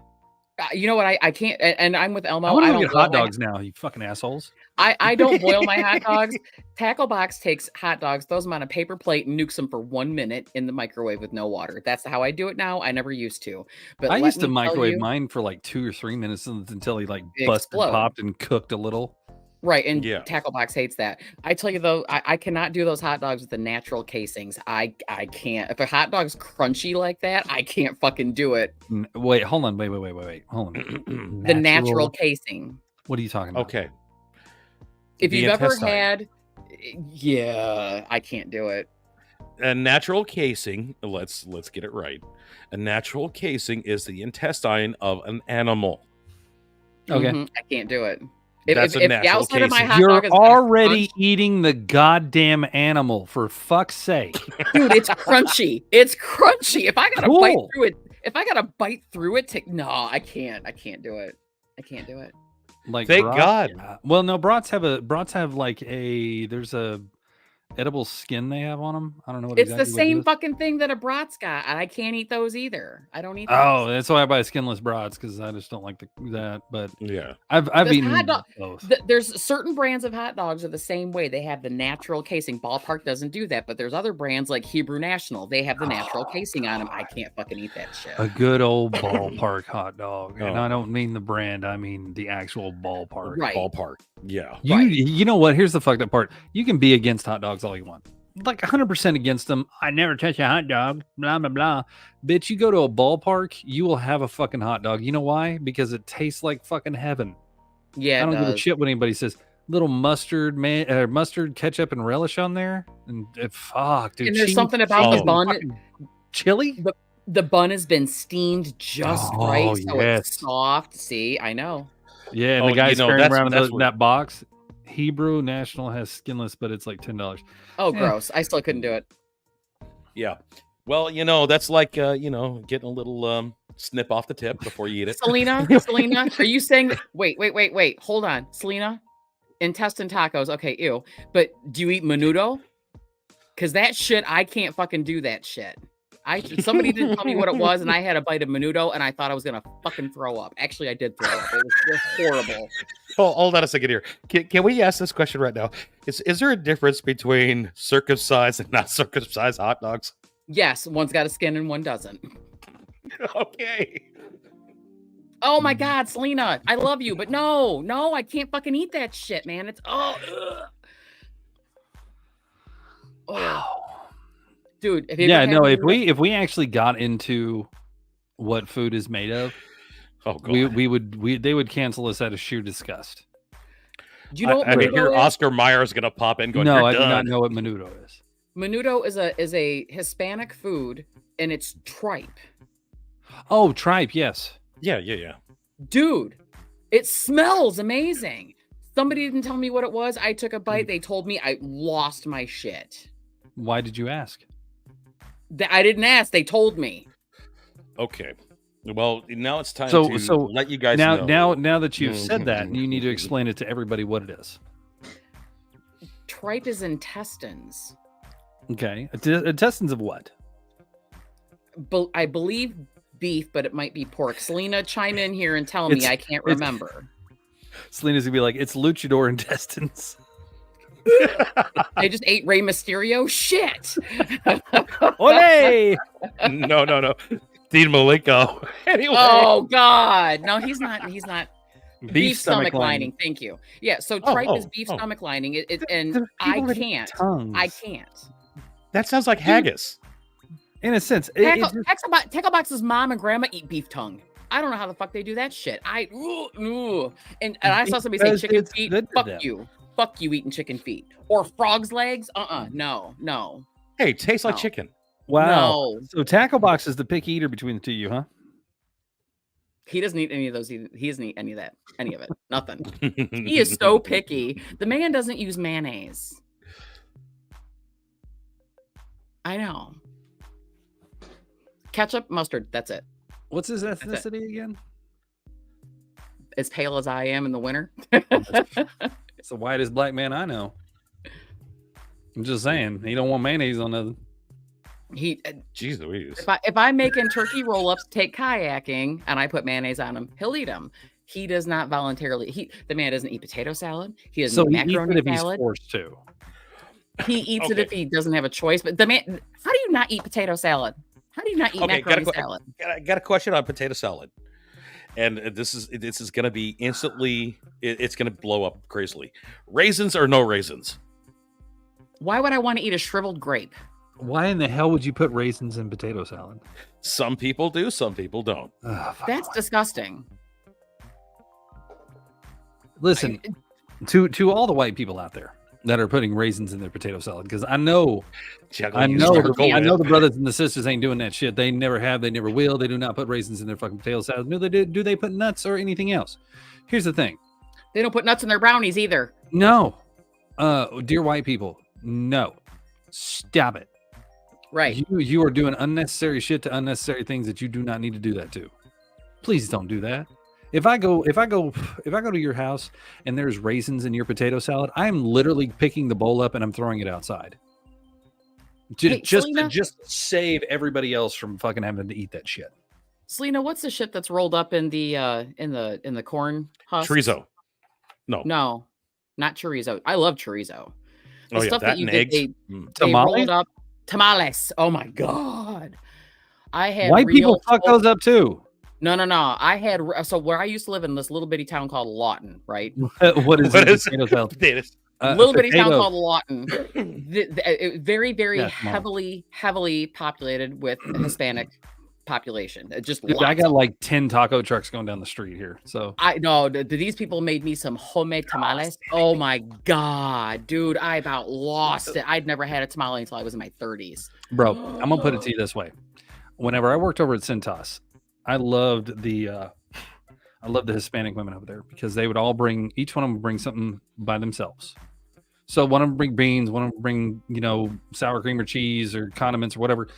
You know what? I can't, and I'm with Elmo. I want I to don't get boil hot my- dogs now. You fucking assholes. I don't boil my hot dogs. Tackle Box takes hot dogs, throws them on a paper plate, and nukes them for 1 minute in the microwave with no water. That's how I do it now. I never used to. But I let used to me tell microwave you- mine for like 2 or 3 minutes until he like They busted, explode. popped, and cooked a little. Right, and Yeah. Tackle Box hates that. I tell you though, I cannot do those hot dogs with the natural casings. I can't. If a hot dog's crunchy like that, I can't fucking do it. Wait, hold on. Wait. Hold on. The natural casing. What are you talking about? Okay. If The you've ever intestine. had, yeah, I can't do it. A natural casing, let's get it right. A natural casing is the intestine of an animal. Okay. I can't do it. That's a the natural outside of my casing. hot You're dog is already eating the goddamn animal, for fuck's sake. dude, it's crunchy. It's crunchy. If I gotta bite Cool. through it, no, I can't. I can't do it. I can't do it. Like Thank brats? God. Yeah. Well, no, brats have like there's a edible skin they have on them. I don't know what It's exactly the what it same is. fucking thing that a brat's got, and I can't eat those either. I don't eat those. Oh, that's why I buy skinless brats, because I just don't like that. But Yeah. I've This eaten hot dog- both. There's certain brands of hot dogs are the same way. They have the natural casing. Ballpark doesn't do that, but there's other brands like Hebrew National. They have the natural casing on them. I can't fucking eat that shit. A good old ballpark hot dog, and Oh. I don't mean the brand. I mean the actual ballpark. Right. Ballpark. Yeah. You know what? Here's the fucked up part. You can be against hot dogs all you want. Like 100% against them. I never touch a hot dog. Blah, blah, blah. Bitch, you go to a ballpark, you will have a fucking hot dog. You know why? Because it tastes like fucking heaven. Yeah, I don't it give a does. shit what anybody says. Little mustard, ketchup, and relish on there. And fuck, dude. And there's cheese, something about the cheese, bun. fucking chili? The bun has been steamed just Oh, right, so yes. it's soft. See, I know. Yeah, and Oh, the guy's you know, carrying that's- around that's in what- that box. Hebrew National has skinless, but it's like $10. Oh, Yeah. gross. I still couldn't do it. Yeah. Well, that's like getting a little snip off the tip before you eat it. Selena, are you saying that? Wait. Hold on. Selena, intestine tacos. Okay, ew. But do you eat menudo? Because that shit, I can't fucking do that shit. Somebody didn't tell me what it was, and I had a bite of menudo, and I thought I was gonna fucking throw up. Actually, I did throw up. It was horrible. Oh, hold on a second here. Can we ask this question right now? Is there a difference between circumcised and not circumcised hot dogs? Yes, one's got a skin and one doesn't. Okay. Oh my God, Selena, I love you, but no, I can't fucking eat that shit, man. It's dude. If you Yeah, ever no. had If we actually got into what food is made of, Oh, God. they would cancel us out of sheer disgust. do you know what I hear menudo is? Oscar Mayer is going to pop in going, No, "You're I do done." not know what menudo is. Menudo is a Hispanic food, and it's tripe. Oh, tripe. Yes. Yeah. Dude, it smells amazing. Somebody didn't tell me what it was. I took a bite. They told me. I lost my shit. Why did you ask? I didn't ask. They told me. Okay. Well, now it's time So let you guys now know. now that you've said that, you need to explain it to everybody what it is. Tripe is intestines. Okay. Intestines of what? I believe beef, but it might be pork. Selena, chime in here and tell me. It's- I can't it's- remember. Selena's gonna be like, it's luchador intestines. I just ate Rey Mysterio. Shit. Ole! No. Dean Malenko. Anyway. Oh God. No, he's not. Beef stomach stomach lining. Thank you. Yeah. So tripe is beef oh. stomach lining. And There's I people that eat can't. tongues. I can't. That sounds like haggis. In a sense, Tackle Box's mom and grandma eat beef tongue. I don't know how the fuck they do that shit. And I saw somebody say Because chicken it's feet. good to Fuck them. you. Fuck you eating chicken feet. Or frog's legs. No. Hey, it tastes like No. chicken. wow. No. So Tackle Box is the picky eater between the two of you, huh? He doesn't eat any of those either. He doesn't eat any of that. Any of it. Nothing. He is so picky. The man doesn't use mayonnaise. I know. Ketchup, mustard. That's it. What's his ethnicity again? As pale as I am in the winter. It's the whitest black man I know. I'm just saying, he don't want mayonnaise on nothing. Jeez Louise. If I'm making turkey roll-ups, take kayaking, and I put mayonnaise on them, he'll eat them. He does not voluntarily. The man doesn't eat potato salad. He doesn't eat he eats macaroni it if he's salad. forced to. He eats it if he doesn't have a choice. But the man, how do you not eat potato salad? How do you not eat macaroni salad? I got a question on potato salad, and this is going to be instantly. It's going to blow up crazily. Raisins or no raisins? Why would I want to eat a shriveled grape? Why in the hell would you put raisins in potato salad? Some people do, some people don't. Oh, That's disgusting. Listen, to all the white people out there that are putting raisins in their potato salad, because I know the brothers and the sisters ain't doing that shit. They never have, they never will. They do not put raisins in their fucking potato salad. No, they do they put nuts or anything else? Here's the thing. They don't put nuts in their brownies either. No. Dear white people, no. Stop it. Right. You are doing unnecessary shit to unnecessary things that you do not need to do that to. Please don't do that. If I go to your house and there's raisins in your potato salad, I'm literally picking the bowl up and I'm throwing it outside. Just to save everybody else from fucking having to eat that shit. Selena, what's the shit that's rolled up in the corn husk? Chorizo. No, not chorizo. I love chorizo. The stuff that you and get, eggs. they rolled up tamales. Oh my god. I had white people fuck those up too. No. I had where I used to live in this little bitty town called Lawton, right? What is it? Potatoes? Little bitty town called Lawton. Very, very Yes, heavily populated with Hispanic population. Just Dude, I got like 10 taco trucks going down the street here. So I know these people made me some homemade tamales. Oh my god, dude, I about lost it. I'd never had a tamale until I was in my 30s. Bro, I'm gonna put it to you this way. Whenever I worked over at Cintas, I loved the Hispanic women over there because they would all each one of them would bring something by themselves. So one of them bring beans, one of them bring, sour cream or cheese or condiments or whatever.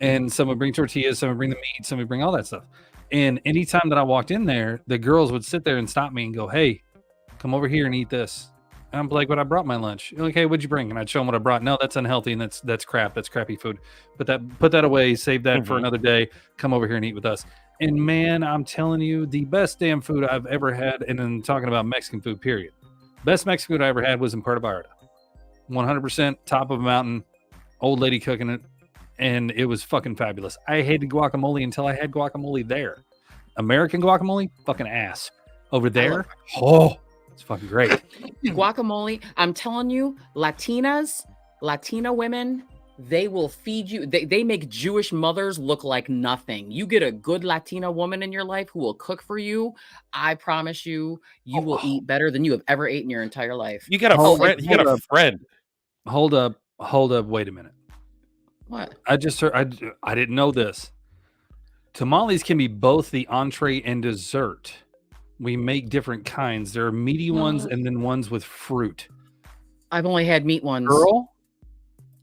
And some would bring tortillas, some would bring the meat, some would bring all that stuff. And anytime that I walked in there, the girls would sit there and stop me and go, "Hey, come over here and eat this." And I'm like, "But I brought my lunch." Okay, what'd you bring? And I'd show them what I brought. No, that's unhealthy and that's crap. That's crappy food. Put that away, save that for another day. Come over here and eat with us. And man, I'm telling you, the best damn food I've ever had, and I'm talking about Mexican food, period. Best Mexican food I ever had was in Puerto Vallarta. 100% top of a mountain, old lady cooking it, and it was fucking fabulous. I hated guacamole until I had guacamole there. American guacamole, fucking ass. Over there, it's fucking great. Guacamole, I'm telling you, Latina women, they will feed you. They make Jewish mothers look like nothing. You get a good Latina woman in your life who will cook for you. I promise you, you will eat better than you have ever ate in your entire life. You got a friend. You got a friend. Hold up. Wait a minute. What? I just heard. I didn't know this. Tamales can be both the entree and dessert. We make different kinds. There are meaty ones and then ones with fruit. I've only had meat ones. Girl,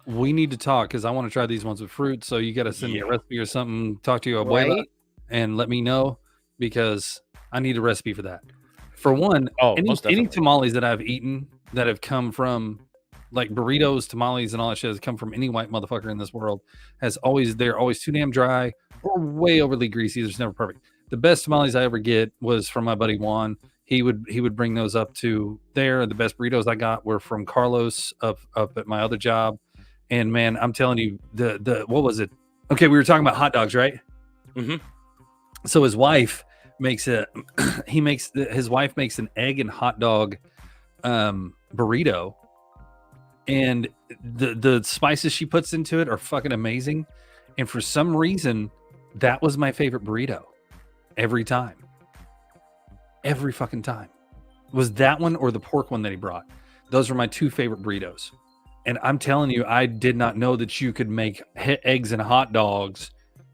we need to talk because I want to try these ones with fruit. So you got to send me a recipe or something. Talk to your abuela and let me know because I need a recipe for that. For one, any tamales that I've eaten that have come from like burritos, tamales, and all that shit has come from any white motherfucker in this world they're always too damn dry or way overly greasy. There's never perfect. The best tamales I ever get was from my buddy Juan. He would bring those up to there. The best burritos I got were from Carlos up at my other job. And man, I'm telling you, the what was it? Okay, we were talking about hot dogs, right? Mm-hmm. So his wife makes his wife makes an egg and hot dog burrito. and the spices she puts into it are fucking amazing. And for some reason, that was my favorite burrito every time. Every fucking time. Was that one or the pork one that he brought? Those were my two favorite burritos. And I'm telling you, I did not know that you could make eggs and hot dogs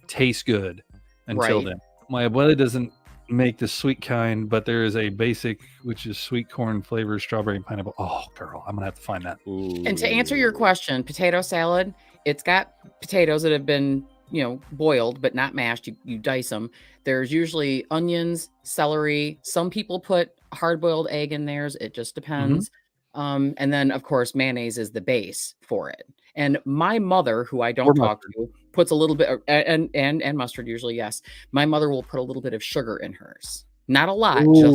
taste good until then. My abuela doesn't make the sweet kind, but there is a basic, which is sweet corn flavor, strawberry and pineapple. Oh, girl, I'm gonna have to find that. Ooh. And to answer your question, potato salad, it's got potatoes that have been, boiled but not mashed. You dice them. There's usually onions, celery. Some people put hard-boiled egg in theirs. It just depends. And then, of course, mayonnaise is the base for it. And my mother, who I don't talk to, puts a little bit and mustard usually, yes. My mother will put a little bit of sugar in hers. Not a lot, just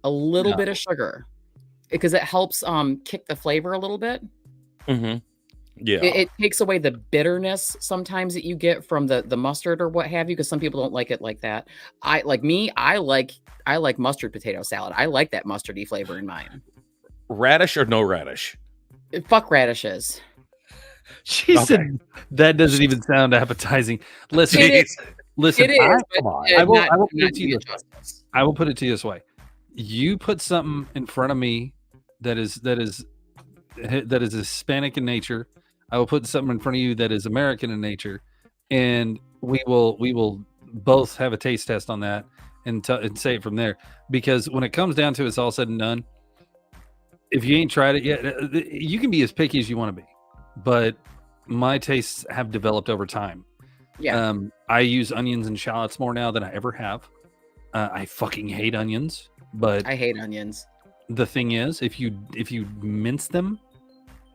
a little bit of sugar. Because it helps kick the flavor a little bit. Mm-hmm. Yeah. It takes away the bitterness sometimes that you get from the mustard or what have you, because some people don't like it like that. I like mustard potato salad. I like that mustardy flavor in mine. Radish or no radish? Fuck radishes. She said that doesn't even sound appetizing. Listen, listen. Come on. I will put it to you. I will put it to you this way: you put something in front of me that is Hispanic in nature. I will put something in front of you that is American in nature, and we will both have a taste test on that and say it from there. Because when it comes down to it's all said and done, if you ain't tried it yet, you can be as picky as you want to be, but my tastes have developed over time. Yeah. I use onions and shallots more now than I ever have. I fucking hate onions, but I hate onions. The thing is, if you mince them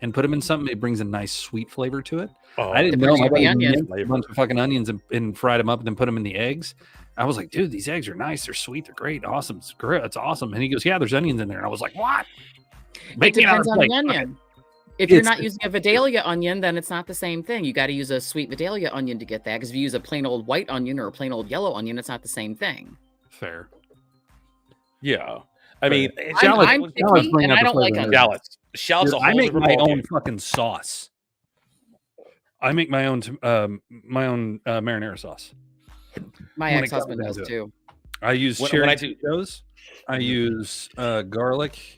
and put them in something, it brings a nice sweet flavor to it. Oh, I didn't know my buddy onion. minced a bunch of fucking onions and fried them up and then put them in the eggs. I was like, dude, these eggs are nice. They're sweet. They're great. Awesome. It's great. It's awesome. And he goes, yeah, there's onions in there. And I was like, what? It depends on the onion. If you're not using a Vidalia onion, then it's not the same thing. You got to use a sweet Vidalia onion to get that. Because if you use a plain old white onion or a plain old yellow onion, it's not the same thing. Fair. Yeah. I mean, I'm picky and I don't like onions. Shallots. I make my own fucking sauce. I make my own marinara sauce. My ex-husband does too. I use cherry tomatoes. I use garlic.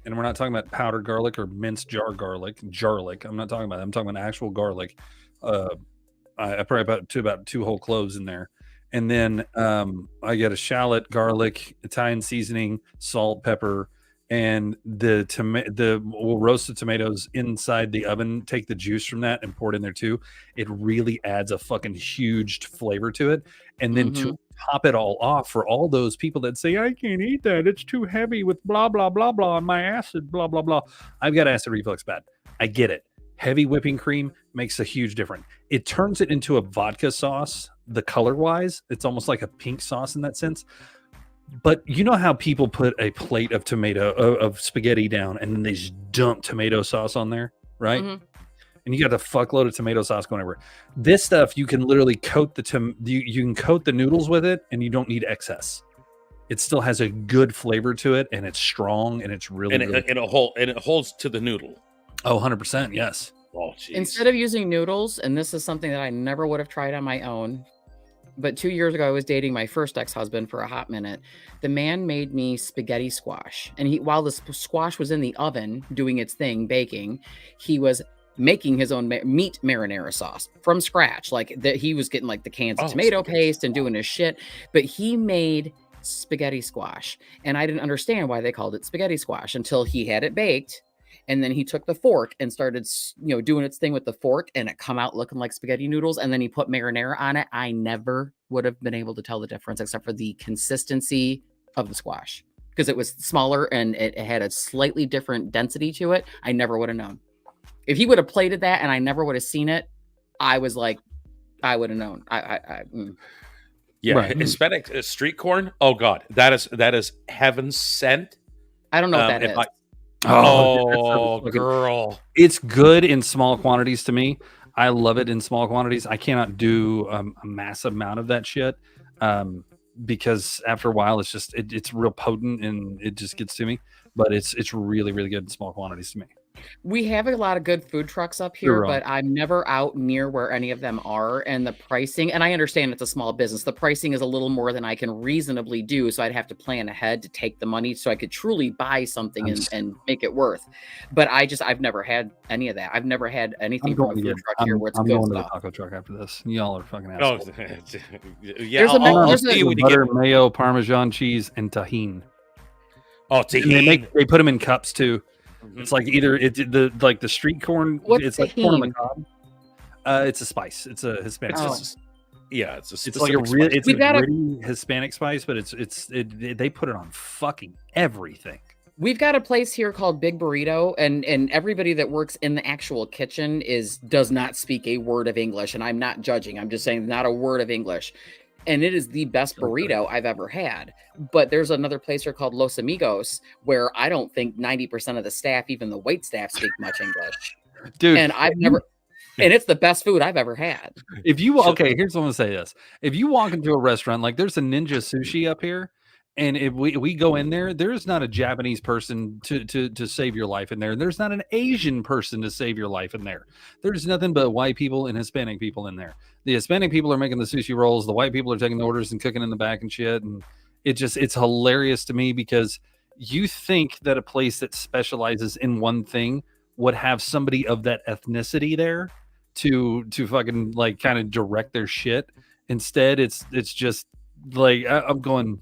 And we're not talking about powdered garlic or minced garlic. I'm not talking about that. I'm talking about actual garlic. I probably about two whole cloves in there. And then I get a shallot, garlic, Italian seasoning, salt, pepper, and we'll roast the tomatoes inside the oven, take the juice from that and pour it in there too. It really adds a fucking huge flavor to it. And then to top it all off, for all those people that say, I can't eat that, it's too heavy with blah, blah, blah, blah, and my acid, blah, blah, blah. I've got acid reflux bad. I get it. Heavy whipping cream makes a huge difference. It turns it into a vodka sauce. The color wise, it's almost like a pink sauce in that sense. But you know how people put a plate of of spaghetti down and then they just dump tomato sauce on there, right? And you got a fuckload of tomato sauce going everywhere. This stuff, you can literally coat you can coat the noodles with it, and you don't need excess. It still has a good flavor to it, and it's strong, and it's really it holds to the noodle. Oh, 100%, yes. Oh, geez. Instead of using noodles, and this is something that I never would have tried on my own, but 2 years ago I was dating my first ex-husband for a hot minute. The man made me spaghetti squash, and while the squash was in the oven doing its thing, baking, he was making his own meat marinara sauce from scratch. Like that, he was getting like the cans of tomato paste and doing his shit, but he made spaghetti squash, and I didn't understand why they called it spaghetti squash until he had it baked. And then he took the fork and started, doing its thing with the fork, and it come out looking like spaghetti noodles. And then he put marinara on it. I never would have been able to tell the difference except for the consistency of the squash, because it was smaller and it had a slightly different density to it. I never would have known. If he would have plated that and I never would have seen it, I was like, I would have known. Yeah, right. Hispanic street corn. Oh God, that is heaven sent. I don't know what that is. Oh, girl. It's good in small quantities to me. I love it in small quantities. I cannot do a massive amount of that shit because after a while, it's real potent and it just gets to me. But it's really, really good in small quantities to me. We have a lot of good food trucks up You're here, wrong. but I'm never out near where any of them are. And the pricing, and I understand it's a small business, the pricing is a little more than I can reasonably do. So I'd have to plan ahead to take the money so I could truly buy something and make it worth. But I've never had any of that. I've never had anything I'm from a going, food truck here where it's I'm good going to the stuff. taco truck after this. Y'all are fucking Oh, assholes. yeah. There's a I'll there's see a- you when you Butter, get. mayo, Parmesan cheese, and tahini. Oh, And they put them in cups too. It's like either the street corn. What's it's like corn on the tahini? cob. It's a spice. It's a Hispanic Oh. spice. Yeah, it's a It's like a specific real. spice. It's We've a got a- gritty Hispanic spice, but they put it on fucking everything. We've got a place here called Big Burrito, and everybody that works in the actual kitchen does not speak a word of English, and I'm not judging. I'm just saying not a word of English. And it is the best burrito I've ever had. But there's another place here called Los Amigos where I don't think 90% of the staff, even the wait staff, speak much English. Dude, And and it's the best food I've ever had. if you okay, here's what I'm gonna say this. If you walk into a restaurant, like there's a Ninja Sushi up here, and if we go in there, there's not a Japanese person to save your life in there. There's not an Asian person to save your life in there. There's nothing but white people and Hispanic people in there. The Hispanic people are making the sushi rolls, the white people are taking the orders and cooking in the back and shit. And it's hilarious to me because you think that a place that specializes in one thing would have somebody of that ethnicity there to fucking like kind of direct their shit. Instead, it's just like I'm going.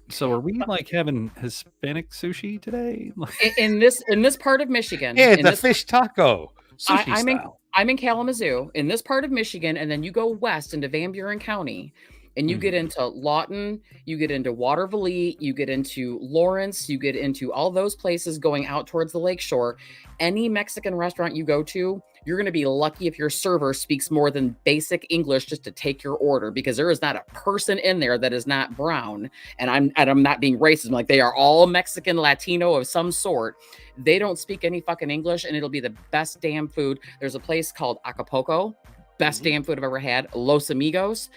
So are we like having Hispanic sushi today? In this part of Michigan, Yeah, in it's a this- fish taco. Sushi I'm style. in Kalamazoo, in this part of Michigan, and then you go west into Van Buren County, and you get into Lawton, you get into Waterville, you get into Lawrence, you get into all those places going out towards the lakeshore. Any Mexican restaurant you go to, you're going to be lucky if your server speaks more than basic English just to take your order, because there is not a person in there that is not brown. And I'm not being racist. I'm like, they are all Mexican, Latino of some sort. They don't speak any fucking English, and it'll be the best damn food. There's a place called Acapulco, best damn food I've ever had. Los Amigos,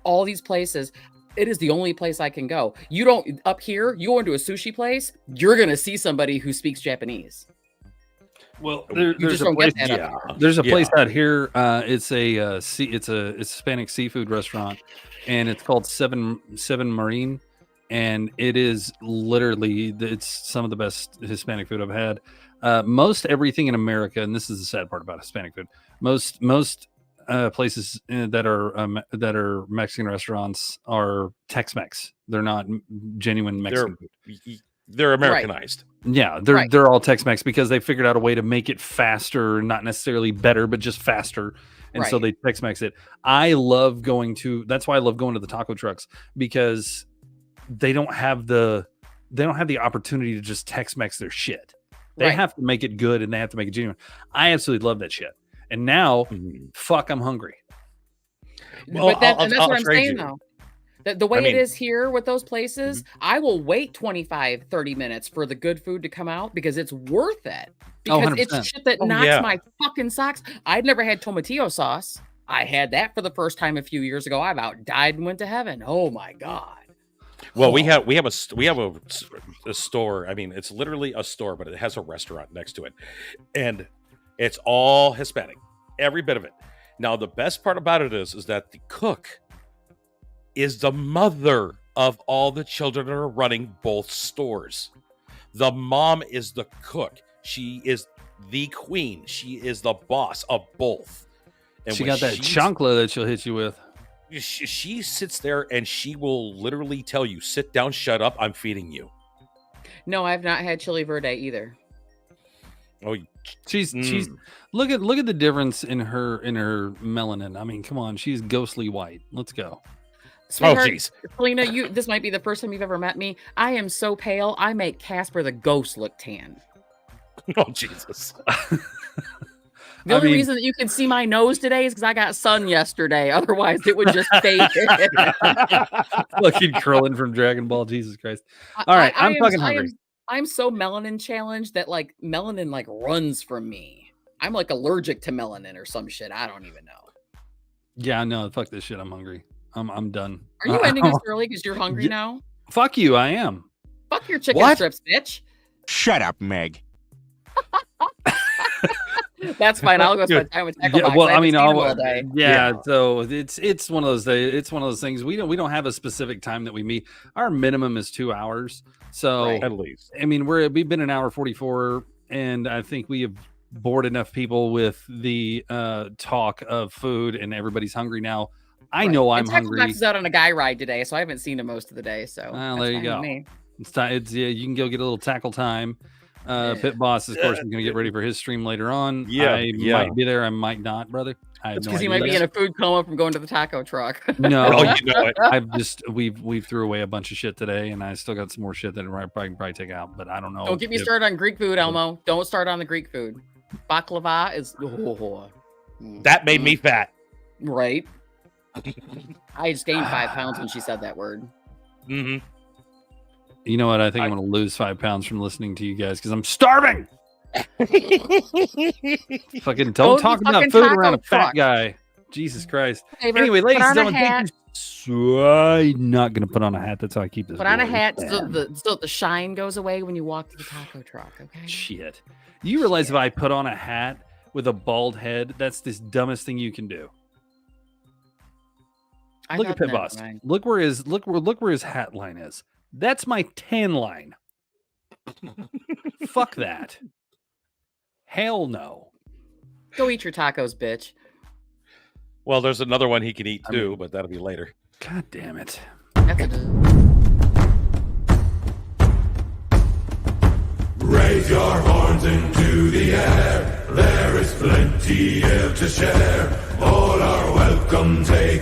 all these places. It is the only place I can go. You don't up here, you go into a sushi place, you're gonna see somebody who speaks Japanese. Well, You there's just a don't place. get that up here. There's a place Yeah. out here. It's a it's a Hispanic seafood restaurant, and it's called Seven Marine, and it is literally it's some of the best Hispanic food I've had. Most everything in America, and this is the sad part about Hispanic food. Most places that are Mexican restaurants are Tex-Mex. They're not genuine Mexican food. They're Americanized. Yeah, Right. they're all Tex-Mex because they figured out a way to make it faster, not necessarily better, but just faster. And so they Tex-Mex it. I love going to. That's why I love going to the taco trucks, because they don't have the opportunity to just Tex-Mex their shit. They Right. have to make it good, and they have to make it genuine. I absolutely love that shit. And now, fuck, I'm hungry. Well, But that's I'll what I'm trade saying you. though. The way I mean- it is here with those places, I will wait 25, 30 minutes for the good food to come out because it's worth it. Oh, Because 100%. it's shit that Oh, knocks yeah. my fucking socks. I'd never had tomatillo sauce. I had that for the first time a few years ago. I about died and went to heaven. Oh my God. Well, we have a store. I mean, it's literally a store, but it has a restaurant next to it, and it's all Hispanic, every bit of it. Now, the best part about it is that the cook is the mother of all the children that are running both stores. The mom is the cook. She is the queen. She is the boss of both. And She when got that she's- chancla that she'll hit you with. She sits there and she will literally tell you, "Sit down, shut up. I'm feeding you." No, I've not had chili verde either. Oh, She's look at the difference in her melanin. I mean, come on, she's ghostly white. Let's go. Sweetheart, jeez. Selena, this might be the first time you've ever met me. I am so pale, I make Casper the ghost look tan. Oh, Jesus. The only reason that you can see my nose today is because I got sun yesterday. Otherwise, it would just fade. Fucking curling from Dragon Ball. Jesus Christ. All right, I'm fucking hungry. I'm so melanin challenged that like melanin like runs from me. I'm like allergic to melanin or some shit. I don't even know. Yeah, no, fuck this shit. I'm hungry. I'm done. Are you ending this early because you're hungry now? Fuck you. I am. Fuck your chicken What? strips, bitch. Shut up, Meg. That's fine. I'll go spend time with Tackle Box. well, I I mean, haven't seen him all day. yeah. So it's one of those days. It's one of those things. We don't have a specific time that we meet. Our minimum is 2 hours. So Right. At least. I mean, we've been an hour 44, and I think we have bored enough people with the talk of food, and everybody's hungry now. I Right. know And I'm Tackle hungry. Box is out on a guy ride today, so I haven't seen him most of the day. So Well, that's there you fine with go. me. It's time. It's you can go get a little tackle time. Pit Boss, of course, is going to get ready for his stream later on. Yeah, I might be there. I might not, brother. I have That's no because he idea. might be in a food coma from going to the taco truck. No, Oh, you know it. I've just we've threw away a bunch of shit today, and I still got some more shit that I can probably take out. But I don't know. Don't get me if- started on Greek food, Elmo. Don't start on the Greek food. Baklava is That made me fat. right. I just gained 5 pounds when she said that word. Hmm. You know what? I think I'm going to lose 5 pounds from listening to you guys because I'm starving. Fucking Go don't to talk the about fucking food around a taco fat truck. guy. Jesus Christ. Favorite, Anyway, put ladies and on a gentlemen, hat. thank you. So I'm not going to put on a hat. That's how I keep this. Put on a boring. hat so the shine goes away when you walk to the taco truck. Okay. Shit. You realize if I put on a hat with a bald head, that's the dumbest thing you can do. I Look at thought- Pit never Boss. mind. Look where his hat line is. That's my tan line. Fuck that. Hell no. Go eat your tacos, bitch. Well, there's another one he can eat too, but that'll be later. God damn it. That's a Raise your horns into the air. There is plenty here to share. All are welcome. Take